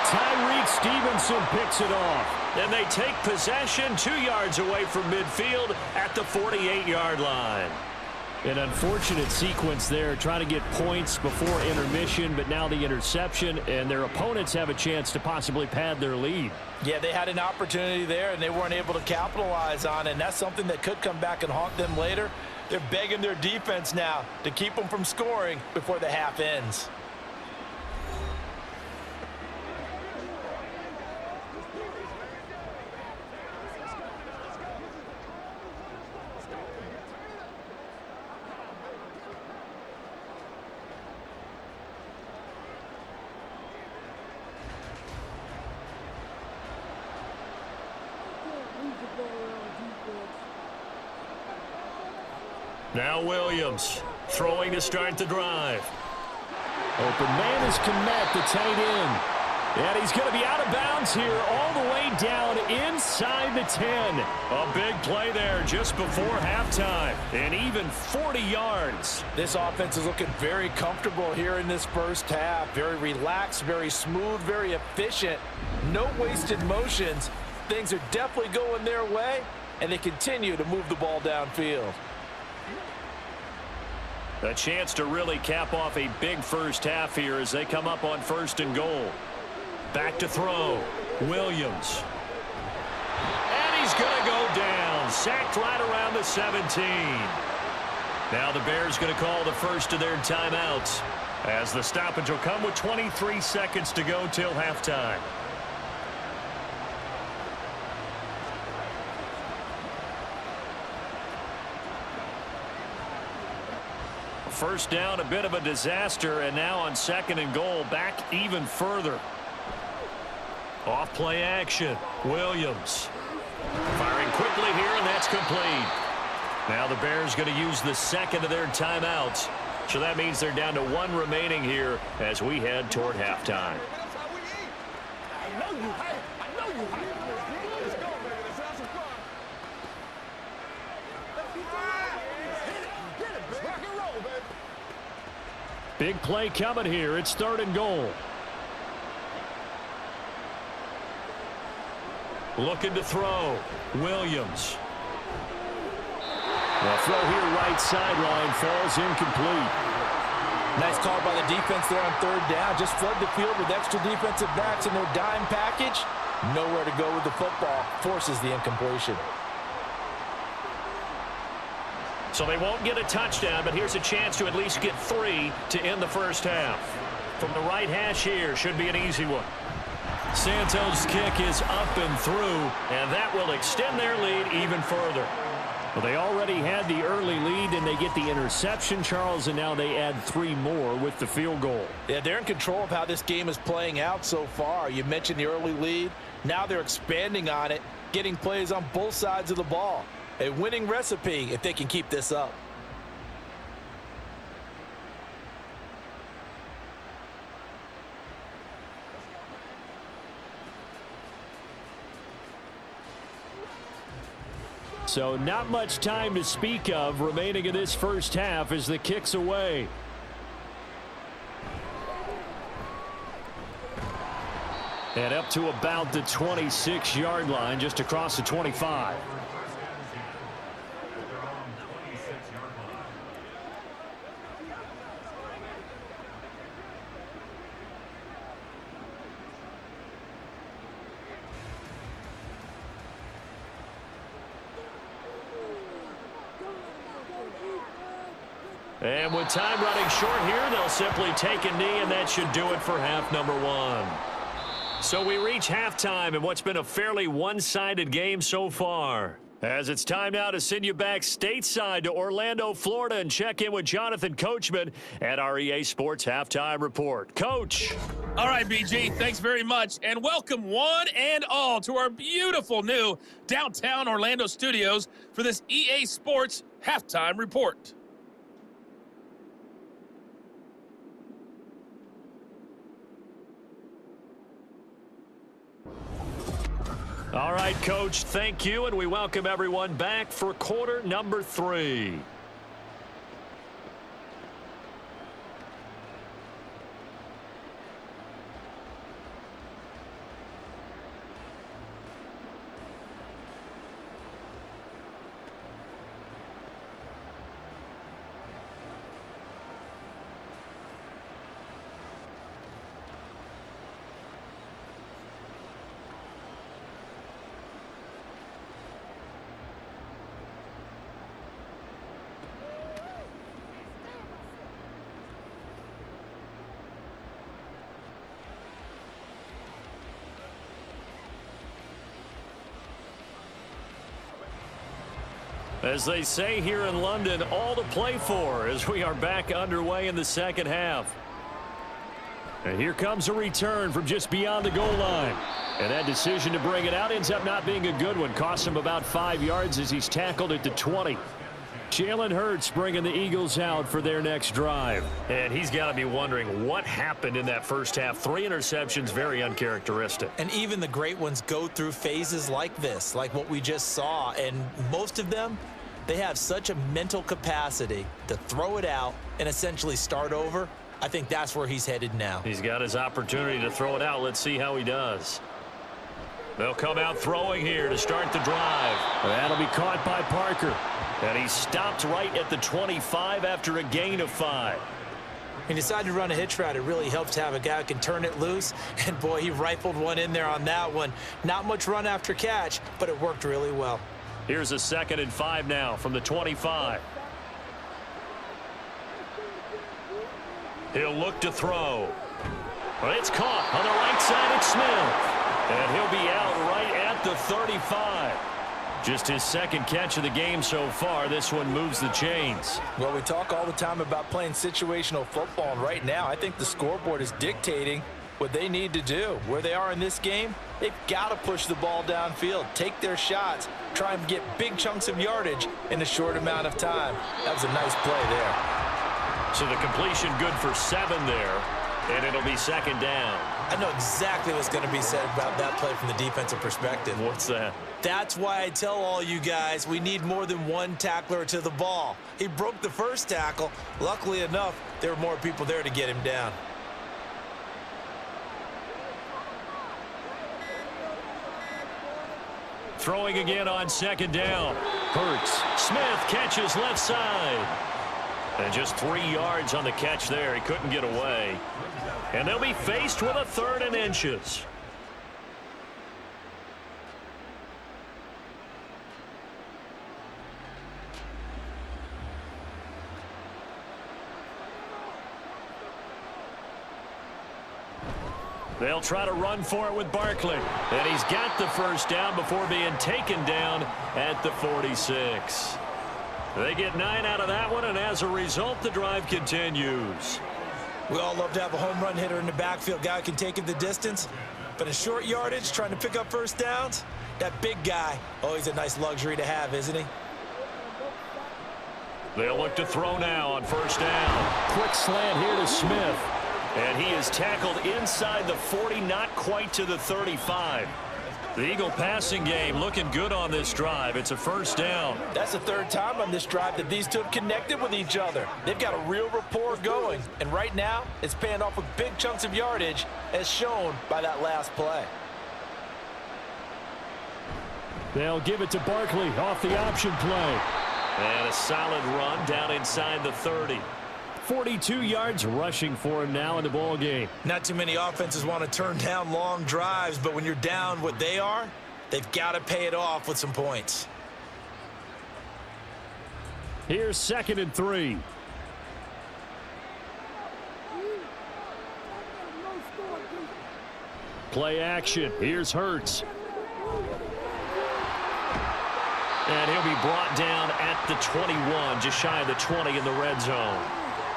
Tyreek Stevenson picks it off. And they take possession 2 yards away from midfield at the 48-yard line. An unfortunate sequence there, trying to get points before intermission, but now the interception, and their opponents have a chance to possibly pad their lead. Yeah, they had an opportunity there, and they weren't able to capitalize on it, and that's something that could come back and haunt them later. They're begging their defense now to keep them from scoring before the half ends. Now Williams throwing to start the drive. Open man is Kmet, the tight end. And he's going to be out of bounds here all the way down inside the 10. A big play there just before halftime. And even 40 yards. This offense is looking very comfortable here in this first half. Very relaxed, very smooth, very efficient. No wasted motions. Things are definitely going their way, and they continue to move the ball downfield. A chance to really cap off a big first half here as they come up on 1st and goal. Back to throw. Williams. And he's going to go down. Sacked right around the 17. Now the Bears going to call the first of their timeouts as the stoppage will come with 23 seconds to go till halftime. First down, a bit of a disaster, and now on 2nd and goal, back even further. Off play action. Williams firing quickly here, and that's complete. Now the Bears going to use the 2nd of their timeouts. So that means they're down to 1 remaining here as we head toward halftime. Big play coming here. It's 3rd and goal. Looking to throw. Williams. The throw here right sideline falls incomplete. Nice call by the defense there on 3rd down. Just flood the field with extra defensive backs in their dime package. Nowhere to go with the football. Forces the incompletion. So they won't get a touchdown, but here's a chance to at least get 3 to end the first half. From the right hash here, should be an easy one. Santos' kick is up and through, and that will extend their lead even further. Well, they already had the early lead, and they get the interception, Charles, and now they add 3 more with the field goal. Yeah, they're in control of how this game is playing out so far. You mentioned the early lead. Now they're expanding on it, getting plays on both sides of the ball. A winning recipe if they can keep this up. So not much time to speak of remaining in this first half as the kick's away. And up to about the 26-yard line, just across the 25. And with time running short here, they'll simply take a knee, and that should do it for half number 1. So we reach halftime in what's been a fairly one-sided game so far. As it's time now to send you back stateside to Orlando, Florida, and check in with Jonathan Coachman at our EA Sports Halftime Report. Coach. All right, BG, thanks very much, and welcome one and all to our beautiful new downtown Orlando studios for this EA Sports Halftime Report. All right, Coach, thank you, and we welcome everyone back for quarter number 3. As they say here in London, all to play for as we are back underway in the second half. And here comes a return from just beyond the goal line. And that decision to bring it out ends up not being a good one. Costs him about 5 yards as he's tackled at the 20. Jalen Hurts bringing the Eagles out for their next drive. And he's got to be wondering what happened in that first half. 3 interceptions, very uncharacteristic. And even the great ones go through phases like this, like what we just saw. And most of them, they have such a mental capacity to throw it out and essentially start over. I think that's where he's headed now. He's got his opportunity to throw it out. Let's see how he does. They'll come out throwing here to start the drive. That'll be caught by Parker. And he stopped right at the 25 after a gain of 5. He decided to run a hitch route. It really helps to have a guy who can turn it loose. And, boy, he rifled one in there on that one. Not much run after catch, but it worked really well. Here's a 2nd and 5 now from the 25. He'll look to throw. Well, it's caught on the right side. It's Smith. And he'll be out right at the 35. Just his 2nd catch of the game so far. This one moves the chains. Well, we talk all the time about playing situational football, and right now I think the scoreboard is dictating what they need to do. Where they are in this game, they've got to push the ball downfield, take their shots, try and get big chunks of yardage in a short amount of time. That was a nice play there. So the completion good for 7 there, and it'll be 2nd down. I know exactly what's going to be said about that play from the defensive perspective. What's that? That's why I tell all you guys we need more than one tackler to the ball. He broke the first tackle. Luckily enough, there were more people there to get him down. Throwing again on 2nd down. Hurts. Smith catches left side. And just 3 yards on the catch there. He couldn't get away. And they'll be faced with a 3rd and inches. They'll try to run for it with Barkley. And he's got the 1st down before being taken down at the 46. They get 9 out of that one, and as a result, the drive continues. We all love to have a home run hitter in the backfield, guy who can take it the distance. But in short yardage, trying to pick up 1st downs, that big guy, oh, he's a nice luxury to have, isn't he? They'll look to throw now on 1st down. Quick slant here to Smith. And he is tackled inside the 40, not quite to the 35. The Eagle passing game looking good on this drive. It's a 1st down. That's the 3rd time on this drive that these two have connected with each other. They've got a real rapport going. And right now, it's paying off with big chunks of yardage, as shown by that last play. They'll give it to Barkley off the option play. And a solid run down inside the 30. 42 yards rushing for him now in the ball game. Not too many offenses want to turn down long drives, but when you're down what they are, they've got to pay it off with some points. Here's 2nd and 3. Play action. Here's Hurts. And he'll be brought down at the 21, just shy of the 20 in the red zone.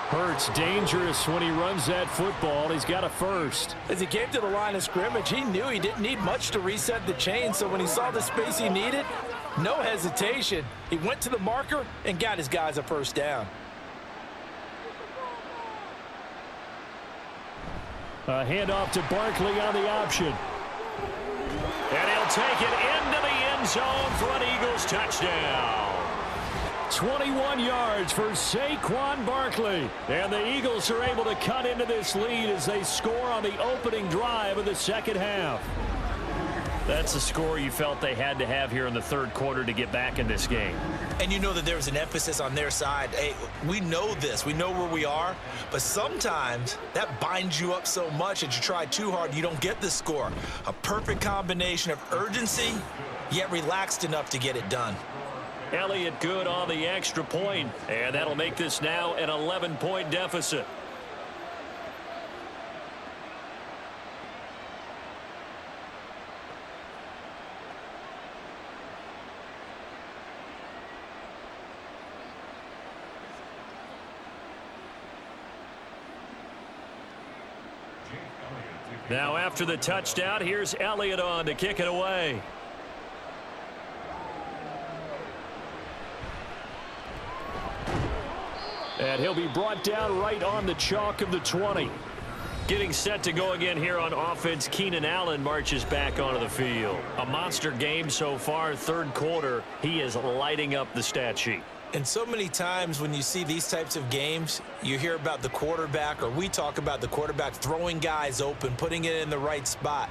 Hurts dangerous when he runs that football. He's got a first. As he came to the line of scrimmage, he knew he didn't need much to reset the chain, so when he saw the space he needed, no hesitation. He went to the marker and got his guys a first down. A handoff to Barkley on the option. And he'll take it into the end zone for an Eagles touchdown. 21 yards for Saquon Barkley. And the Eagles are able to cut into this lead as they score on the opening drive of the second half. That's the score you felt they had to have here in the third quarter to get back in this game. And you know that there was an emphasis on their side. Hey, we know this. We know where we are. But sometimes that binds you up so much that you try too hard, you don't get the score. A perfect combination of urgency, yet relaxed enough to get it done. Elliott good on the extra point, and that'll make this now an 11-point deficit. Now after the touchdown, here's Elliott on to kick it away. And he'll be brought down right on the chalk of the 20. Getting set to go again here on offense, Keenan Allen marches back onto the field. A monster game so far, third quarter. He is lighting up the stat sheet. And so many times when you see these types of games, you hear about the quarterback, or we talk about the quarterback throwing guys open, putting it in the right spot.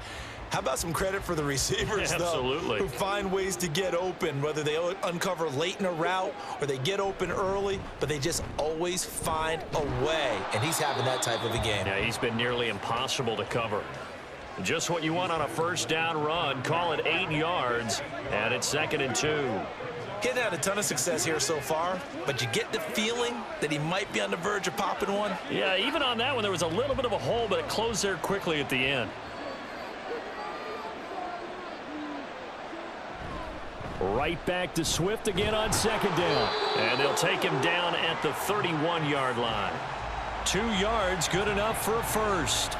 How about some credit for the receivers, Absolutely. though, who find ways to get open, whether they uncover late in a route or they get open early, but they just always find a way. And he's having that type of a game. Yeah, he's been nearly impossible to cover. Just what you want on a first down run. Call it 8 yards, and it's 2nd and 2. He's had a ton of success here so far, but you get the feeling that he might be on the verge of popping one. Yeah, even on that one, there was a little bit of a hole, but it closed there quickly at the end. Right back to Swift again on second down. And they'll take him down at the 31-yard line. 2 yards, good enough for a first.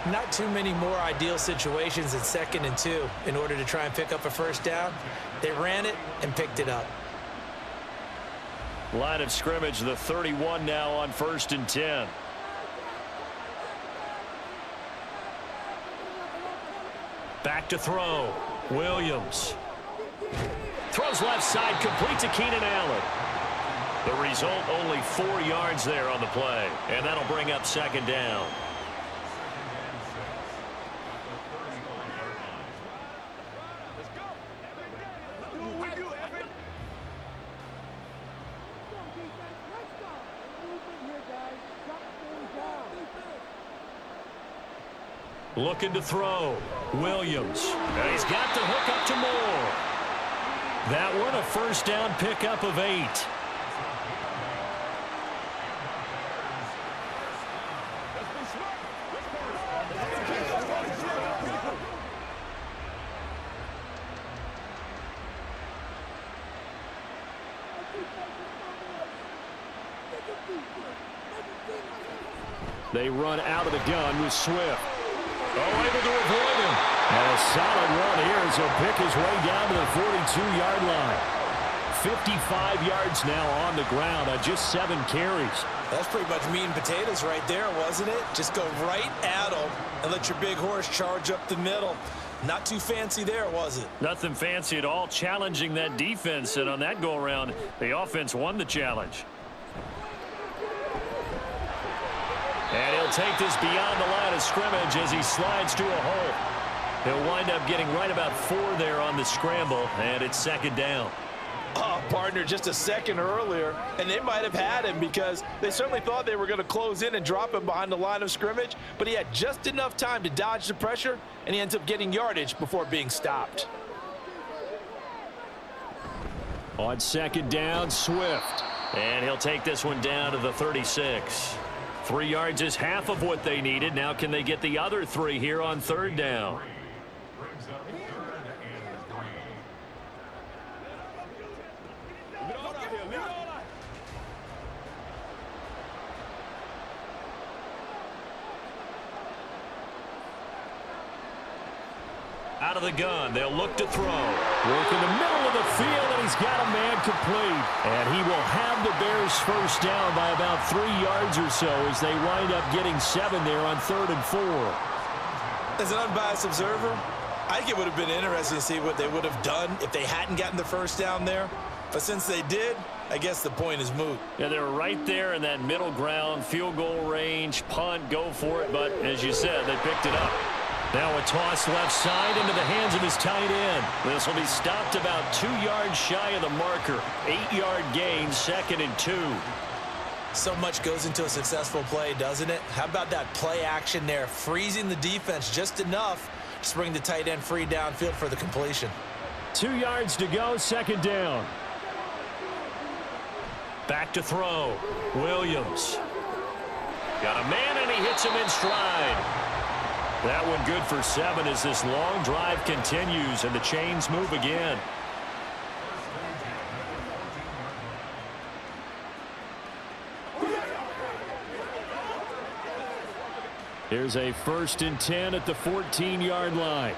Not too many more ideal situations in 2nd and 2 in order to try and pick up a first down. They ran it and picked it up. Line of scrimmage, the 31 now on 1st and 10. Back to throw. Williams. Throws left side, complete to Keenan Allen. The result, only 4 yards there on the play. And that'll bring up 2nd down. Looking to throw. Williams. And he's got the hook up to Moore. That one a first down pickup of 8. They run out of the gun with Swift. Oh, able to avoid him. And a solid run here as he'll pick his way down to the 42-yard line. 55 yards now on the ground on just 7 carries. That's pretty much meat and potatoes right there, wasn't it? Just go right at them and let your big horse charge up the middle. Not too fancy there, was it? Nothing fancy at all, challenging that defense. And on that go-around, the offense won the challenge. And he'll take this beyond the line of scrimmage as he slides to a hole. He'll wind up getting right about 4 there on the scramble, and it's 2nd down. Oh, partner, just a second earlier, and they might have had him because they certainly thought they were going to close in and drop him behind the line of scrimmage, but he had just enough time to dodge the pressure, and he ends up getting yardage before being stopped. On 2nd down, Swift. And he'll take this one down to the 36. 3 yards is half of what they needed. Now can they get the other 3 here on 3rd down? Out of the gun, they'll look to throw. Work in the middle of the field, and he's got a man complete. And he will have the Bears first down by about 3 yards or so as they wind up getting 7 there on 3rd and 4. As an unbiased observer, I think it would have been interesting to see what they would have done if they hadn't gotten the first down there. But since they did, I guess the point is moot. Yeah, they're right there in that middle ground, field goal range, punt, go for it. But as you said, they picked it up. Now a toss left side into the hands of his tight end. This will be stopped about 2 yards shy of the marker. 8-yard gain, 2nd and 2. So much goes into a successful play, doesn't it? How about that play action there, freezing the defense just enough to bring the tight end free downfield for the completion. 2 yards to go, 2nd down. Back to throw. Williams. Got a man, and he hits him in stride. That one good for 7 as this long drive continues, and the chains move again. Here's a 1st and 10 at the 14-yard line.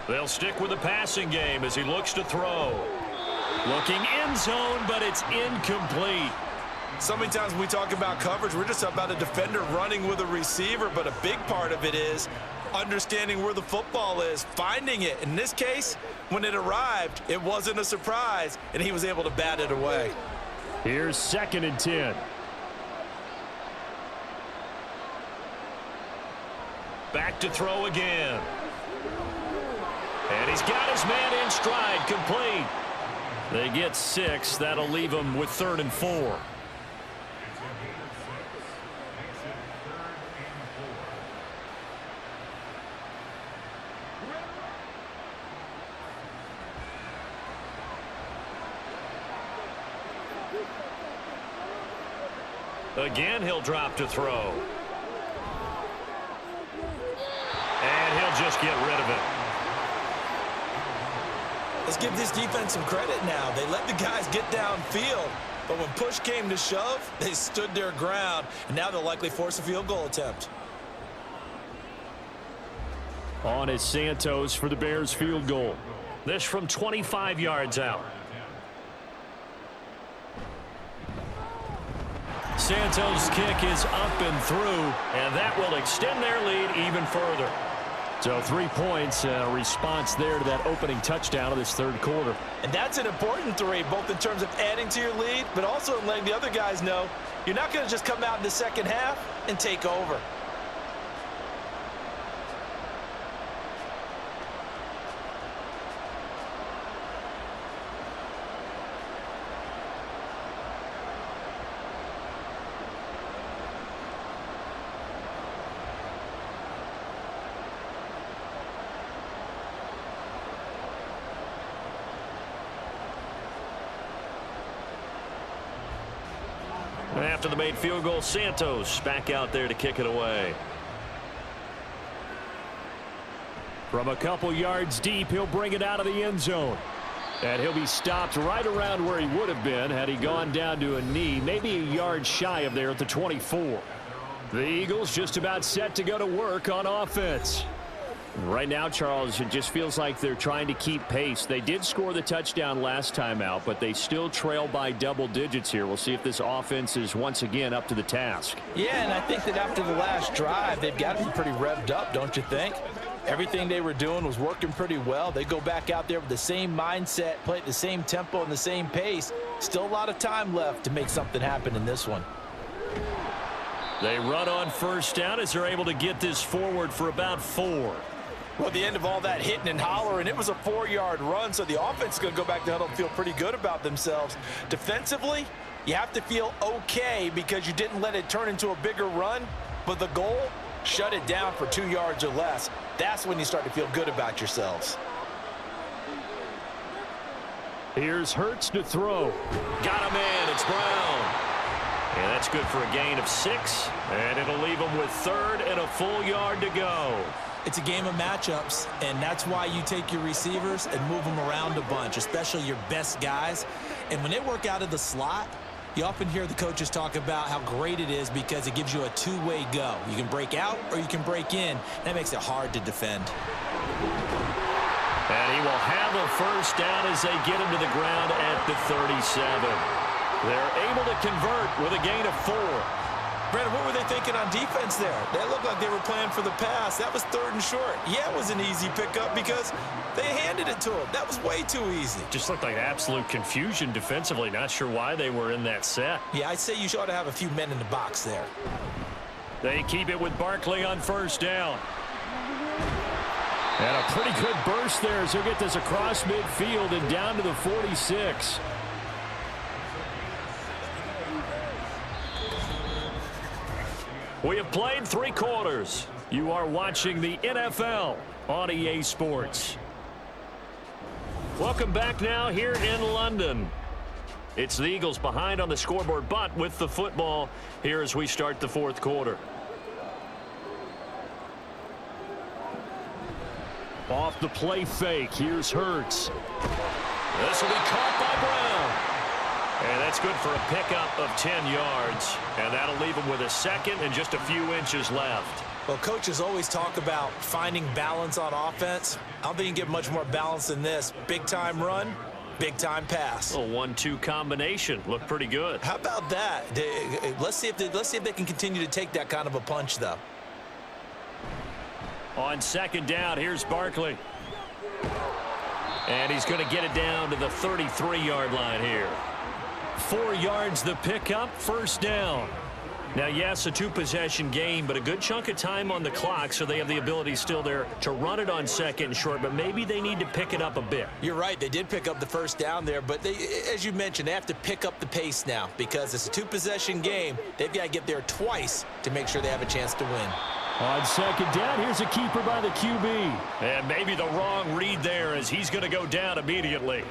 They'll stick with the passing game as he looks to throw. Looking end zone, but it's incomplete. So many times when we talk about coverage, we're just about a defender running with a receiver, but a big part of it is understanding where the football is, finding it. In this case, when it arrived, it wasn't a surprise, and he was able to bat it away. Here's 2nd and 10. Back to throw again. And he's got his man in stride, complete. They get 6. That'll leave them with 3rd and 4. Again, he'll drop to throw. And he'll just get rid of it. Let's give this defense some credit now. They let the guys get downfield, but when push came to shove, they stood their ground, and now they'll likely force a field goal attempt. On is Santos for the Bears field goal. This from 25 yards out. Santos' kick is up and through, and that will extend their lead even further. So 3 points, response there to that opening touchdown of this 3rd quarter. And that's an important 3, both in terms of adding to your lead, but also in letting the other guys know you're not going to just come out in the 2nd half and take over. After the made field goal, Santos back out there to kick it away. From a couple yards deep, he'll bring it out of the end zone. And he'll be stopped right around where he would have been had he gone down to a knee, maybe a yard shy of there at the 24. The Eagles just about set to go to work on offense. Right now, Charles, it just feels like they're trying to keep pace. They did score the touchdown last time out, but they still trail by double digits here. We'll see if this offense is once again up to the task. Yeah, and I think that after the last drive, they've got to be pretty revved up, don't you think? Everything they were doing was working pretty well. They go back out there with the same mindset, play at the same tempo and the same pace. Still a lot of time left to make something happen in this one. They run on 1st down as they're able to get this forward for about 4. Well, at the end of all that hitting and hollering, it was a 4-yard run, so the offense is going to go back to the huddle and feel pretty good about themselves. Defensively, you have to feel okay because you didn't let it turn into a bigger run, but the goal, shut it down for 2 yards or less. That's when you start to feel good about yourselves. Here's Hurts to throw. Got a man. It's Brown. And that's good for a gain of 6, and it'll leave them with 3rd and a full yard to go. It's a game of matchups, and that's why you take your receivers and move them around a bunch, especially your best guys. And when they work out of the slot, You often hear the coaches talk about how great it is because it gives you a two-way go. You can break out or you can break in. That makes it hard to defend. And he will have a first down as they get him to the ground at the 37. They're able to convert with a gain of 4. Brandon, what were they thinking on defense there? That looked like they were playing for the pass. That was 3rd and short. Yeah, it was an easy pickup because they handed it to him. That was way too easy. Just looked like absolute confusion defensively. Not sure why they were in that set. Yeah, I'd say you ought to have a few men in the box there. They keep it with Barkley on first down. And a pretty good burst there as he'll get this across midfield and down to the 46. We have played 3 quarters. You are watching the NFL on EA Sports. Welcome back now here in London. It's the Eagles behind on the scoreboard, but with the football here as we start the 4th quarter. Off the play fake, here's Hurts. This will be caught by Brown. And that's good for a pickup of 10 yards. And that'll leave him with a second and just a few inches left. Well, coaches always talk about finding balance on offense. I don't think you can get much more balance than this. Big-time run, big-time pass. A 1-2 combination. Looked pretty good. How about that? Let's see if they can continue to take that kind of a punch, though. On second down, here's Barkley. And he's going to get it down to the 33-yard line here. 4 yards the pickup, first down. Now, yes, a 2-possession game, but a good chunk of time on the clock, so they have the ability still there to run it on second and short, but maybe they need to pick it up a bit. You're right. They did pick up the first down there, but they, as you mentioned, they have to pick up the pace now because it's a 2-possession game. They've got to get there twice to make sure they have a chance to win. On second down, here's a keeper by the QB. And maybe the wrong read there as he's going to go down immediately.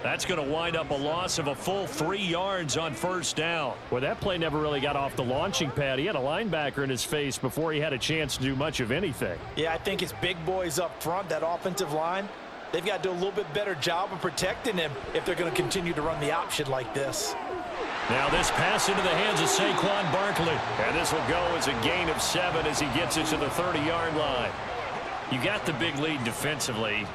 That's going to wind up a loss of a full 3 yards on first down. Well, that play never really got off the launching pad. He had a linebacker in his face before he had a chance to do much of anything. Yeah, I think it's big boys up front, that offensive line. They've got to do a little bit better job of protecting him if they're going to continue to run the option like this. Now this pass into the hands of Saquon Barkley. And this will go as a gain of 7 as he gets it to the 30-yard line. You got the big lead defensively.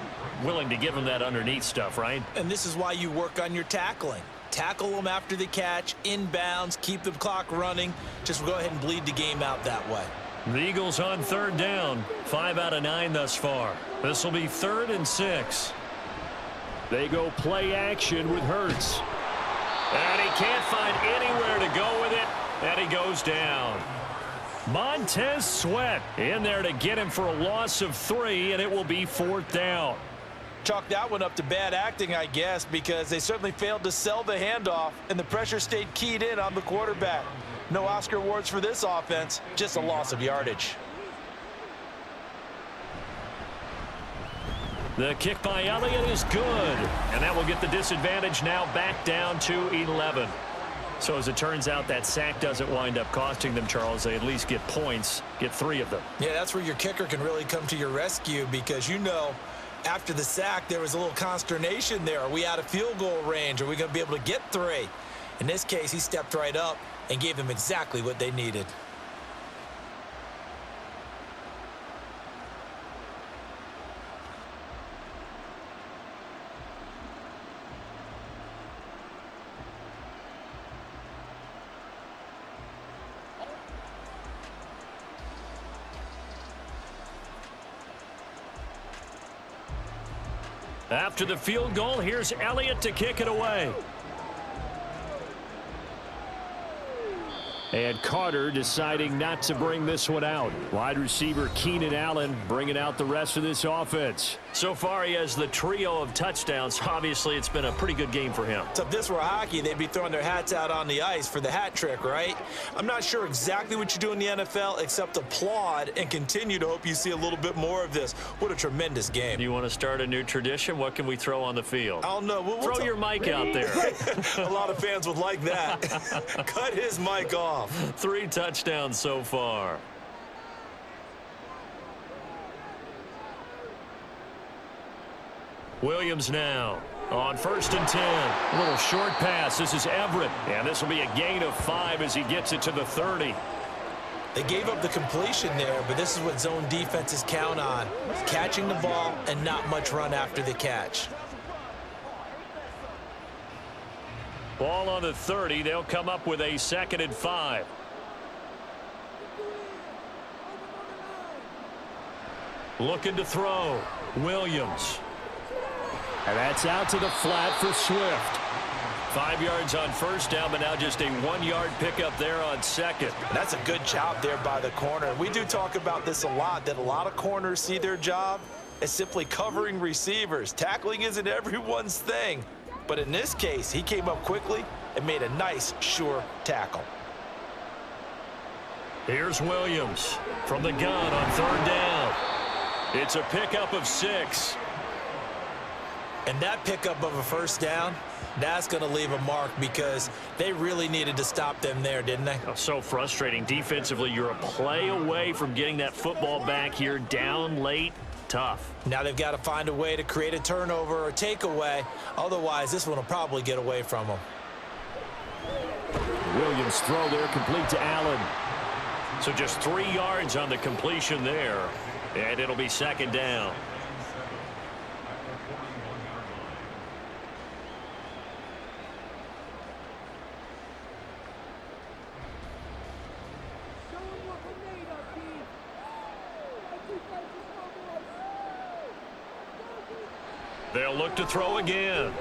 Willing to give him that underneath stuff, right? And this is why you work on your tackling. Tackle them after the catch, inbounds, keep the clock running. Just go ahead and bleed the game out that way. The Eagles on third down. 5 out of 9 thus far. This will be 3rd and 6. They go play action with Hurts. And he can't find anywhere to go with it. And he goes down. Montez Sweat in there to get him for a loss of 3, and it will be 4th down. Chalk that one up to bad acting, I guess, because they certainly failed to sell the handoff, and the pressure stayed keyed in on the quarterback. No Oscar awards for this offense, just a loss of yardage. The kick by Elliott is good, and that will get the disadvantage now back down to 11. So as it turns out, that sack doesn't wind up costing them, Charles. They at least get points, get 3 of them. Yeah, that's where your kicker can really come to your rescue because, you know, after the sack, there was a little consternation there. Are we out of field goal range? Are we going to be able to get 3? In this case, he stepped right up and gave them exactly what they needed. After the field goal, here's Elliott to kick it away. And Carter deciding not to bring this one out. Wide receiver Keenan Allen bringing out the rest of this offense. So far, he has the trio of touchdowns. Obviously, it's been a pretty good game for him. So if this were hockey, they'd be throwing their hats out on the ice for the hat trick, right? I'm not sure exactly what you do in the NFL except applaud and continue to hope you see a little bit more of this. What a tremendous game. You want to start a new tradition? What can we throw on the field? I don't know. We'll throw your mic out there. A lot of fans would like that. Cut his mic off. 3 touchdowns so far. Williams now. On 1st and 10. A little short pass. This is Everett. And this will be a gain of 5 as he gets it to the 30. They gave up the completion there, but this is what zone defenses count on. Catching the ball and not much run after the catch. Ball on the 30. They'll come up with a 2nd and 5. Looking to throw. Williams. And that's out to the flat for Swift. 5 yards on 1st down, but now just a 1-yard pickup there on 2nd. That's a good job there by the corner. We do talk about this a lot, that a lot of corners see their job as simply covering receivers. Tackling isn't everyone's thing. But in this case, he came up quickly and made a nice, sure tackle. Here's Williams from the gun on 3rd down. It's a pickup of 6. And that pickup of a 1st down, that's going to leave a mark because they really needed to stop them there, didn't they? Oh, so frustrating. Defensively, you're a play away from getting that football back here. Down late, tough. Now they've got to find a way to create a turnover or takeaway. Otherwise, this one will probably get away from them. Williams' throw there complete to Allen. So just 3 yards on the completion there. And it'll be 2nd down. They'll look to throw again.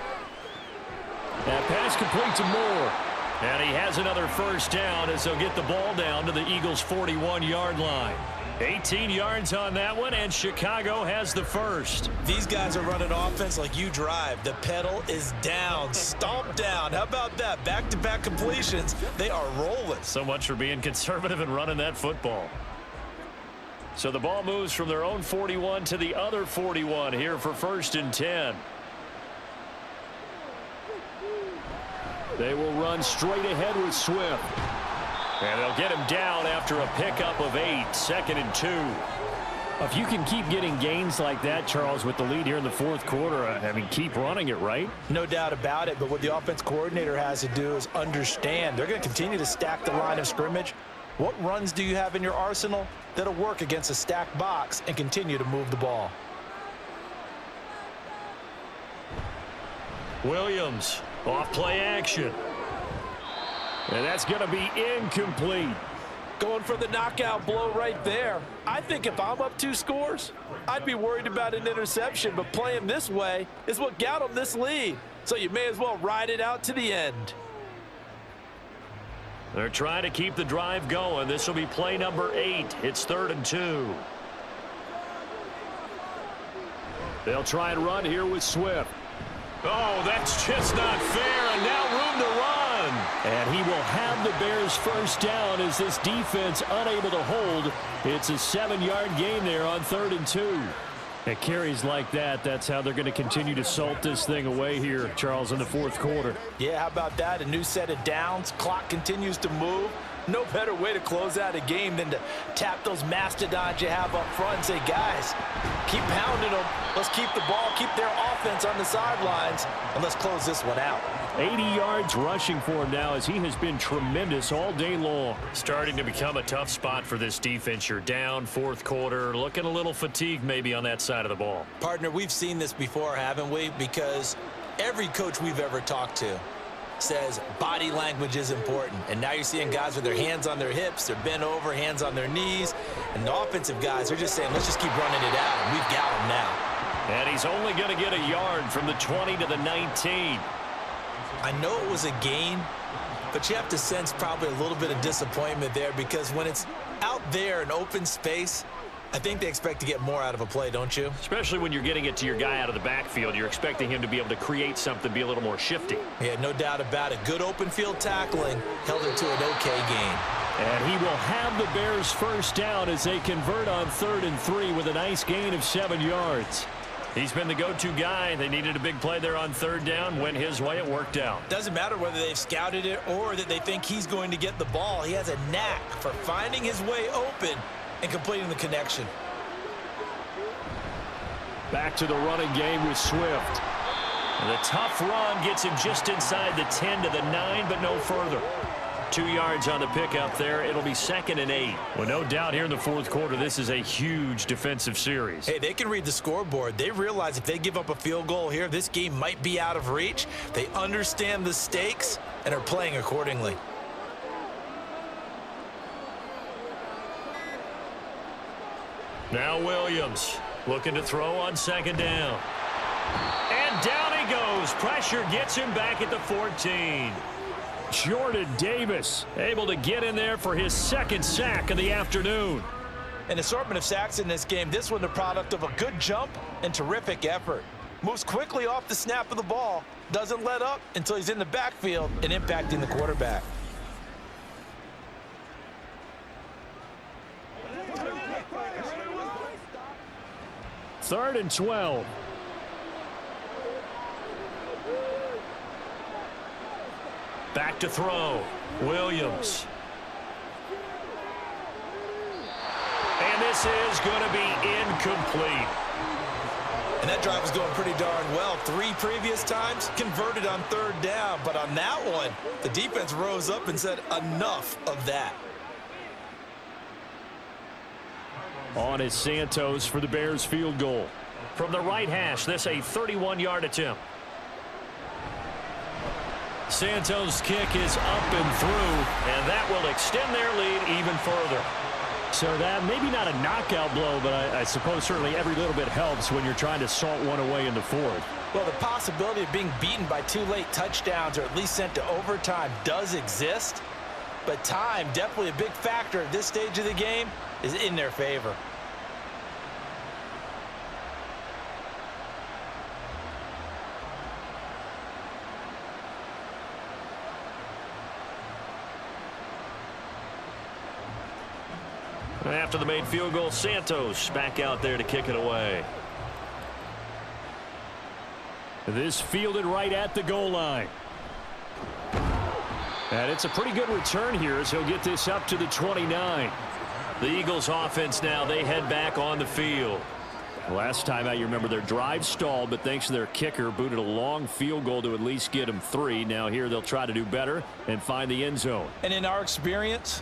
That pass complete to Moore. And he has another 1st down as they'll get the ball down to the Eagles' 41-yard line. 18 yards on that one, and Chicago has the 1st. These guys are running offense like you drive. The pedal is down, stomp down. How about that? Back-to-back completions. They are rolling. So much for being conservative and running that football. So the ball moves from their own 41 to the other 41 here for 1st and 10. They will run straight ahead with Swift. And they'll get him down after a pickup of 8, 2nd and 2. If you can keep getting gains like that, Charles, with the lead here in the 4th quarter, I mean, keep running it, right? No doubt about it, but what the offense coordinator has to do is understand they're going to continue to stack the line of scrimmage. What runs do you have in your arsenal that'll work against a stacked box and continue to move the ball? Williams, off play action. And that's going to be incomplete. Going for the knockout blow right there. I think if I'm up 2 scores, I'd be worried about an interception, but playing this way is what got them this lead. So you may as well ride it out to the end. They're trying to keep the drive going. This will be play number 8. It's 3rd and 2. They'll try and run here with Swift. Oh, that's just not fair, and now room to run. And he will have the Bears' 1st down as this defense unable to hold. It's a 7-yard gain there on 3rd and 2. At carries like that, that's how they're going to continue to salt this thing away here, Charles, in the 4th quarter. Yeah, how about that? A new set of downs. Clock continues to move. No better way to close out a game than to tap those mastodons you have up front and say, guys, keep pounding them. Let's keep the ball, keep their offense on the sidelines, and let's close this one out. 80 yards rushing for him now as he has been tremendous all day long. Starting to become a tough spot for this defense. You're down 4th quarter, looking a little fatigued maybe on that side of the ball. Partner, we've seen this before, haven't we? Because every coach we've ever talked to says body language is important. And now you're seeing guys with their hands on their hips, they're bent over, hands on their knees. And the offensive guys are just saying, let's just keep running it out. And we've got them now. And he's only going to get a yard from the 20 to the 19. I know it was a gain, but you have to sense probably a little bit of disappointment there because when it's out there in open space, I think they expect to get more out of a play, don't you? Especially when you're getting it to your guy out of the backfield. You're expecting him to be able to create something, be a little more shifty. Yeah, no doubt about it. Good open field tackling held him to an okay gain. And he will have the Bears' 1st down as they convert on 3rd and 3 with a nice gain of 7 yards. He's been the go-to guy. They needed a big play there on 3rd down. Went his way. It worked out. Doesn't matter whether they've scouted it or that they think he's going to get the ball. He has a knack for finding his way open and completing the connection. Back to the running game with Swift. And the tough run gets him just inside the 10 to the 9, but no further. 2 yards on the pickup there. It'll be 2nd and 8. Well, no doubt here in the fourth quarter, this is a huge defensive series. Hey, they can read the scoreboard. They realize if they give up a field goal here, this game might be out of reach. They understand the stakes and are playing accordingly. Now Williams looking to throw on 2nd down. And down he goes. Pressure gets him back at the 14. Jordan Davis able to get in there for his 2nd sack of the afternoon. An assortment of sacks in this game. This one the product of a good jump and terrific effort. Moves quickly off the snap of the ball. Doesn't let up until he's in the backfield and impacting the quarterback. Third and 12. Back to throw. Williams. And this is going to be incomplete. And that drive was going pretty darn well. 3 previous times converted on 3rd down. But on that one, the defense rose up and said enough of that. On is Santos for the Bears field goal. From the right hash, this a 31-yard attempt. Santos' kick is up and through, and that will extend their lead even further. So that maybe not a knockout blow, but I suppose certainly every little bit helps when you're trying to salt one away in the fourth. Well, the possibility of being beaten by 2 late touchdowns or at least sent to overtime does exist. But time, definitely a big factor at this stage of the game, is in their favor. After the made field goal, Santos back out there to kick it away. This fielded right at the goal line. And it's a pretty good return here as he'll get this up to the 29. The Eagles offense now, they head back on the field. Last time out, you remember their drive stalled, but thanks to their kicker, booted a long field goal to at least get them 3. Now here they'll try to do better and find the end zone. And in our experience,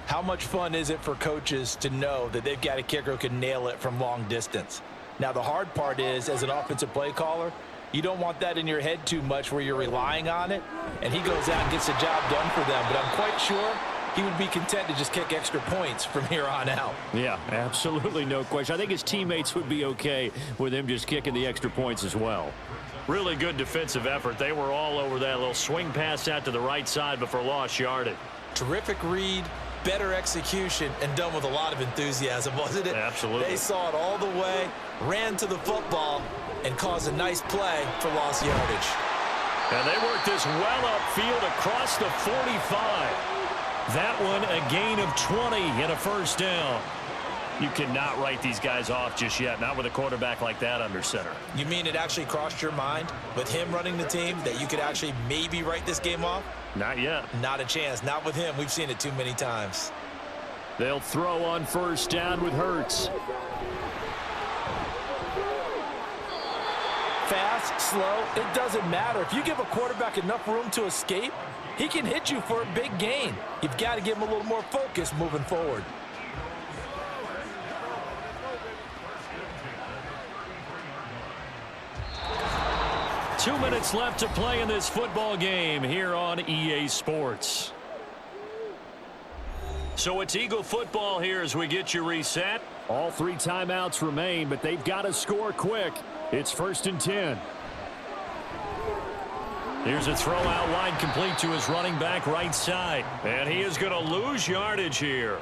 how much fun is it for coaches to know that they've got a kicker who can nail it from long distance? Now, the hard part is, as an offensive play caller, you don't want that in your head too much where you're relying on it, and he goes out and gets the job done for them. But I'm quite sure he would be content to just kick extra points from here on out. Yeah, absolutely no question. I think his teammates would be okay with him just kicking the extra points as well. Really good defensive effort. They were all over that little swing pass out to the right side before lost yardage. Terrific read, better execution, and done with a lot of enthusiasm, wasn't it? Absolutely. They saw it all the way, ran to the football, and caused a nice play for lost yardage. And they worked this well upfield across the 45. That one a gain of 20 and a first down. You cannot write these guys off just yet, not with a quarterback like that under center. You mean it actually crossed your mind with him running the team that you could actually maybe write this game off? Not yet. Not a chance. Not with him. We've seen it too many times. They'll throw on first down with Hurts. Fast, slow, it doesn't matter. If you give a quarterback enough room to escape, he can hit you for a big gain. You've got to give him a little more focus moving forward. Two minutes left to play in this football game here on EA Sports. So it's Eagle football here as we get you reset. All 3 timeouts remain, but they've got to score quick. It's 1st and 10. Here's a throw out wide complete to his running back right side. And he is going to lose yardage here.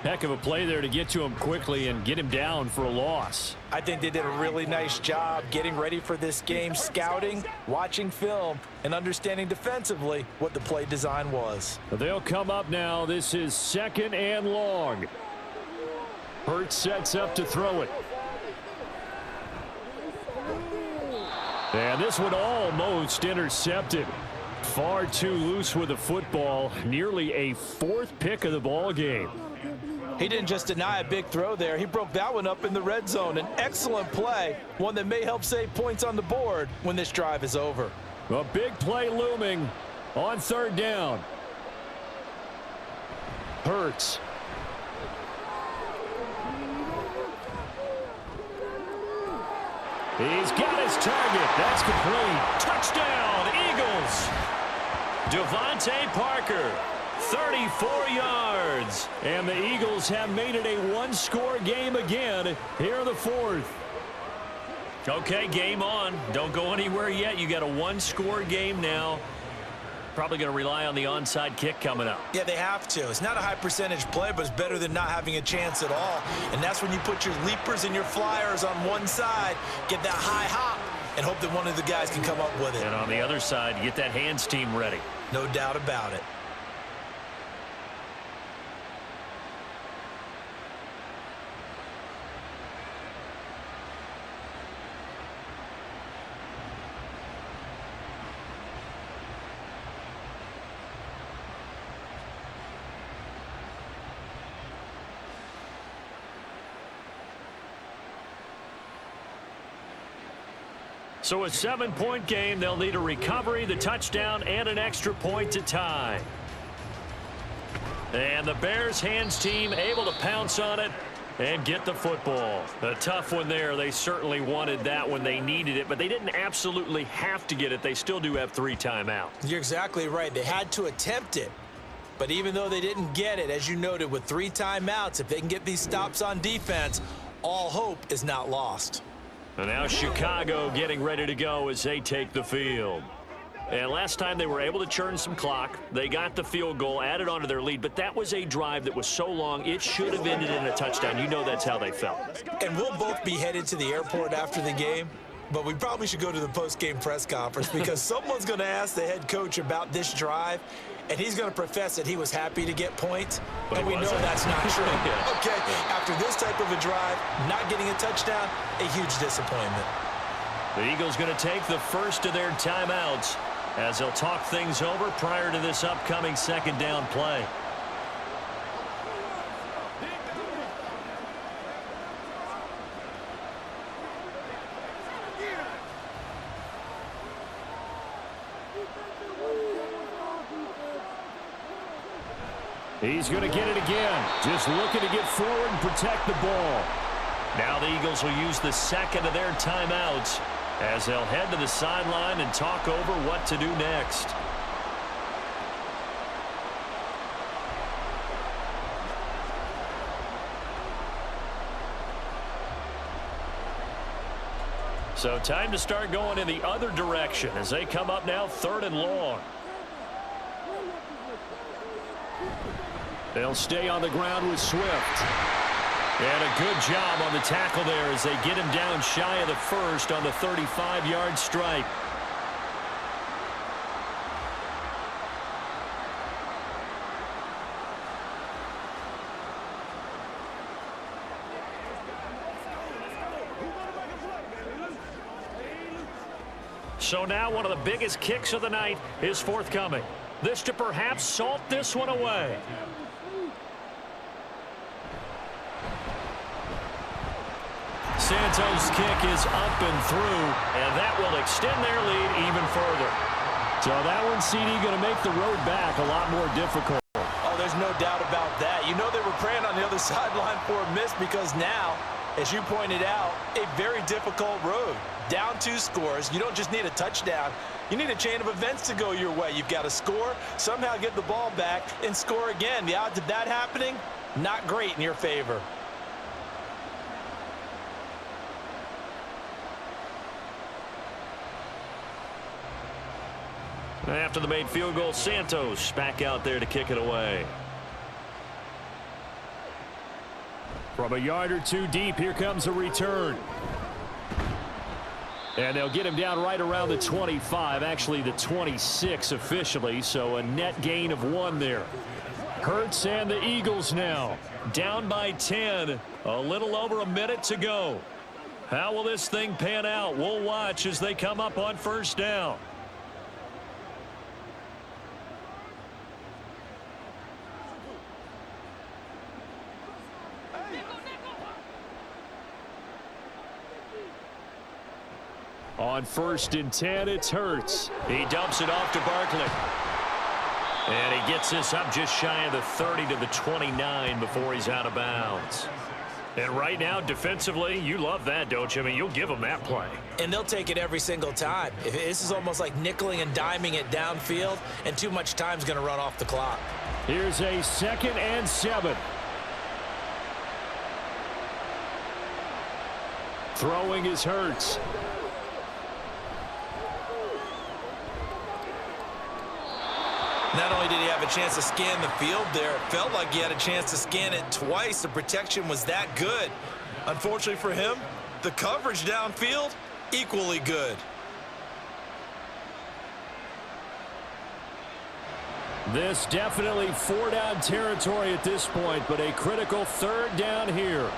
Heck of a play there to get to him quickly and get him down for a loss. I think they did a really nice job getting ready for this game, scouting, watching film, and understanding defensively what the play design was. They'll come up now. This is 2nd and long. Hurts sets up to throw it. And this one almost intercepted. Far too loose with the football. Nearly a 4th pick of the ball game. He didn't just deny a big throw there. He broke that one up in the red zone. An excellent play, one that may help save points on the board when this drive is over. A big play looming on third down. Hurts. He's got his target. That's complete. Touchdown, Eagles. Devontae Parker, 34 yards. And the Eagles have made it a one-score game again here in the fourth. Okay, game on. Don't go anywhere yet. You got a one-score game now. Probably going to rely on the onside kick coming up. Yeah, they have to. It's not a high percentage play, but it's better than not having a chance at all. And that's when you put your leapers and your flyers on one side, get that high hop, and hope that one of the guys can come up with it. And on the other side, get that hands team ready. No doubt about it. So a 7-point game. They'll need a recovery, the touchdown, and an extra point to tie. And the Bears hands team able to pounce on it and get the football. A tough one there. They certainly wanted that when they needed it, but they didn't absolutely have to get it. They still do have 3 timeouts. You're exactly right. They had to attempt it. But even though they didn't get it, as you noted, with 3 timeouts, if they can get these stops on defense, all hope is not lost. And now Chicago getting ready to go as they take the field. And last time they were able to churn some clock. They got the field goal, added on to their lead, but that was a drive that was so long it should have ended in a touchdown. You know that's how they felt. And we'll both be headed to the airport after the game, but we probably should go to the post-game press conference because someone's going to ask the head coach about this drive, and he's going to profess that he was happy to get points, and we know that's not true. Okay, after this type of a drive, not getting a touchdown, a huge disappointment. The Eagles going to take the first of their timeouts as they'll talk things over prior to this upcoming second down play. He's going to get it again. Just looking to get forward and protect the ball. Now the Eagles will use the second of their timeouts as they'll head to the sideline and talk over what to do next. So time to start going in the other direction as they come up now 3rd and long. They'll stay on the ground with Swift. And a good job on the tackle there as they get him down shy of the first on the 35-yard stripe. So now one of the biggest kicks of the night is forthcoming. This to perhaps salt this one away. Santos' kick is up and through, and that will extend their lead even further. So that one, CD, going to make the road back a lot more difficult. Oh, there's no doubt about that. You know they were praying on the other sideline for a miss because now, as you pointed out, a very difficult road. Down 2 scores. You don't just need a touchdown. You need a chain of events to go your way. You've got to score, somehow get the ball back, and score again. The odds of that happening, not great in your favor. After the made field goal, Santos back out there to kick it away. From a yard or 2 deep, here comes a return. And they'll get him down right around the 25, actually the 26 officially, so a net gain of 1 there. Hurts and the Eagles now down by 10, a little over a minute to go. How will this thing pan out? We'll watch as they come up on first down. On 1st and 10, it's Hurts. He dumps it off to Barkley. And he gets this up just shy of the 30 to the 29 before he's out of bounds. And right now, defensively, you love that, don't you? I mean, you'll give them that play. And they'll take it every single time. This is almost like nickeling and diming it downfield, and too much time's going to run off the clock. Here's a 2nd and 7. Throwing is Hurts. Not only did he have a chance to scan the field there, it felt like he had a chance to scan it twice. The protection was that good. Unfortunately for him, the coverage downfield, equally good. This definitely 4-down territory at this point, but a critical 3rd down here.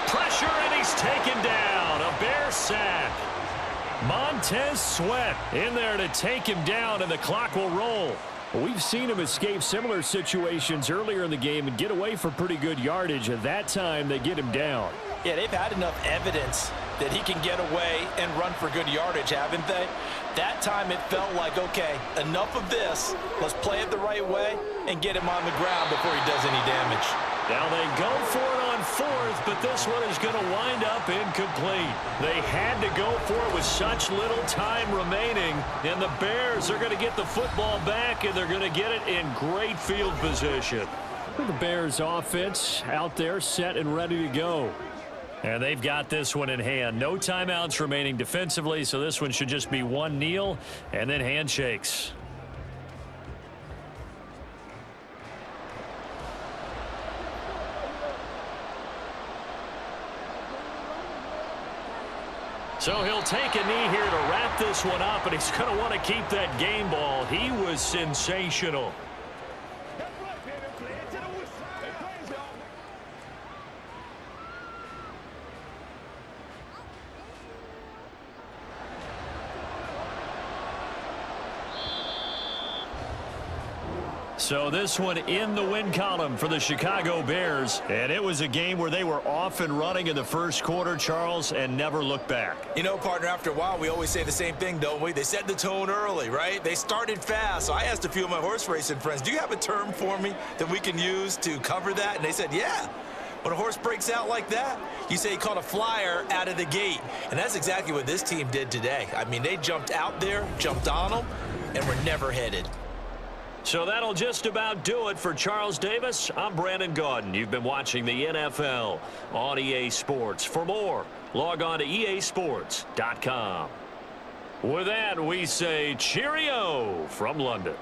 Pressure, and he's taken down. A Bear sack. Montez Sweat in there to take him down, and the clock will roll. We've seen him escape similar situations earlier in the game and get away for pretty good yardage. At that time, they get him down. Yeah, they've had enough evidence that he can get away and run for good yardage, haven't they? That time it felt like, okay, enough of this. Let's play it the right way and get him on the ground before he does any damage. Now they go for it on 4th, but this one is going to wind up incomplete. They had to go for it with such little time remaining, and the Bears are going to get the football back, and they're going to get it in great field position. The Bears offense out there set and ready to go. And they've got this one in hand. No timeouts remaining defensively, so this one should just be one kneel and then handshakes. So he'll take a knee here to wrap this one up, and he's going to want to keep that game ball. He was sensational. So this one in the win column for the Chicago Bears. And it was a game where they were off and running in the first quarter, Charles, and never looked back. You know, partner, after a while, we always say the same thing, don't we? They set the tone early, right? They started fast. So I asked a few of my horse racing friends, do you have a term for me that we can use to cover that? And they said, yeah. When a horse breaks out like that, you say he caught a flyer out of the gate. And that's exactly what this team did today. I mean, they jumped out there, jumped on them, and were never headed. So that'll just about do it for Charles Davis. I'm Brandon Gaudin. You've been watching the NFL on EA Sports. For more, log on to easports.com. With that, we say cheerio from London.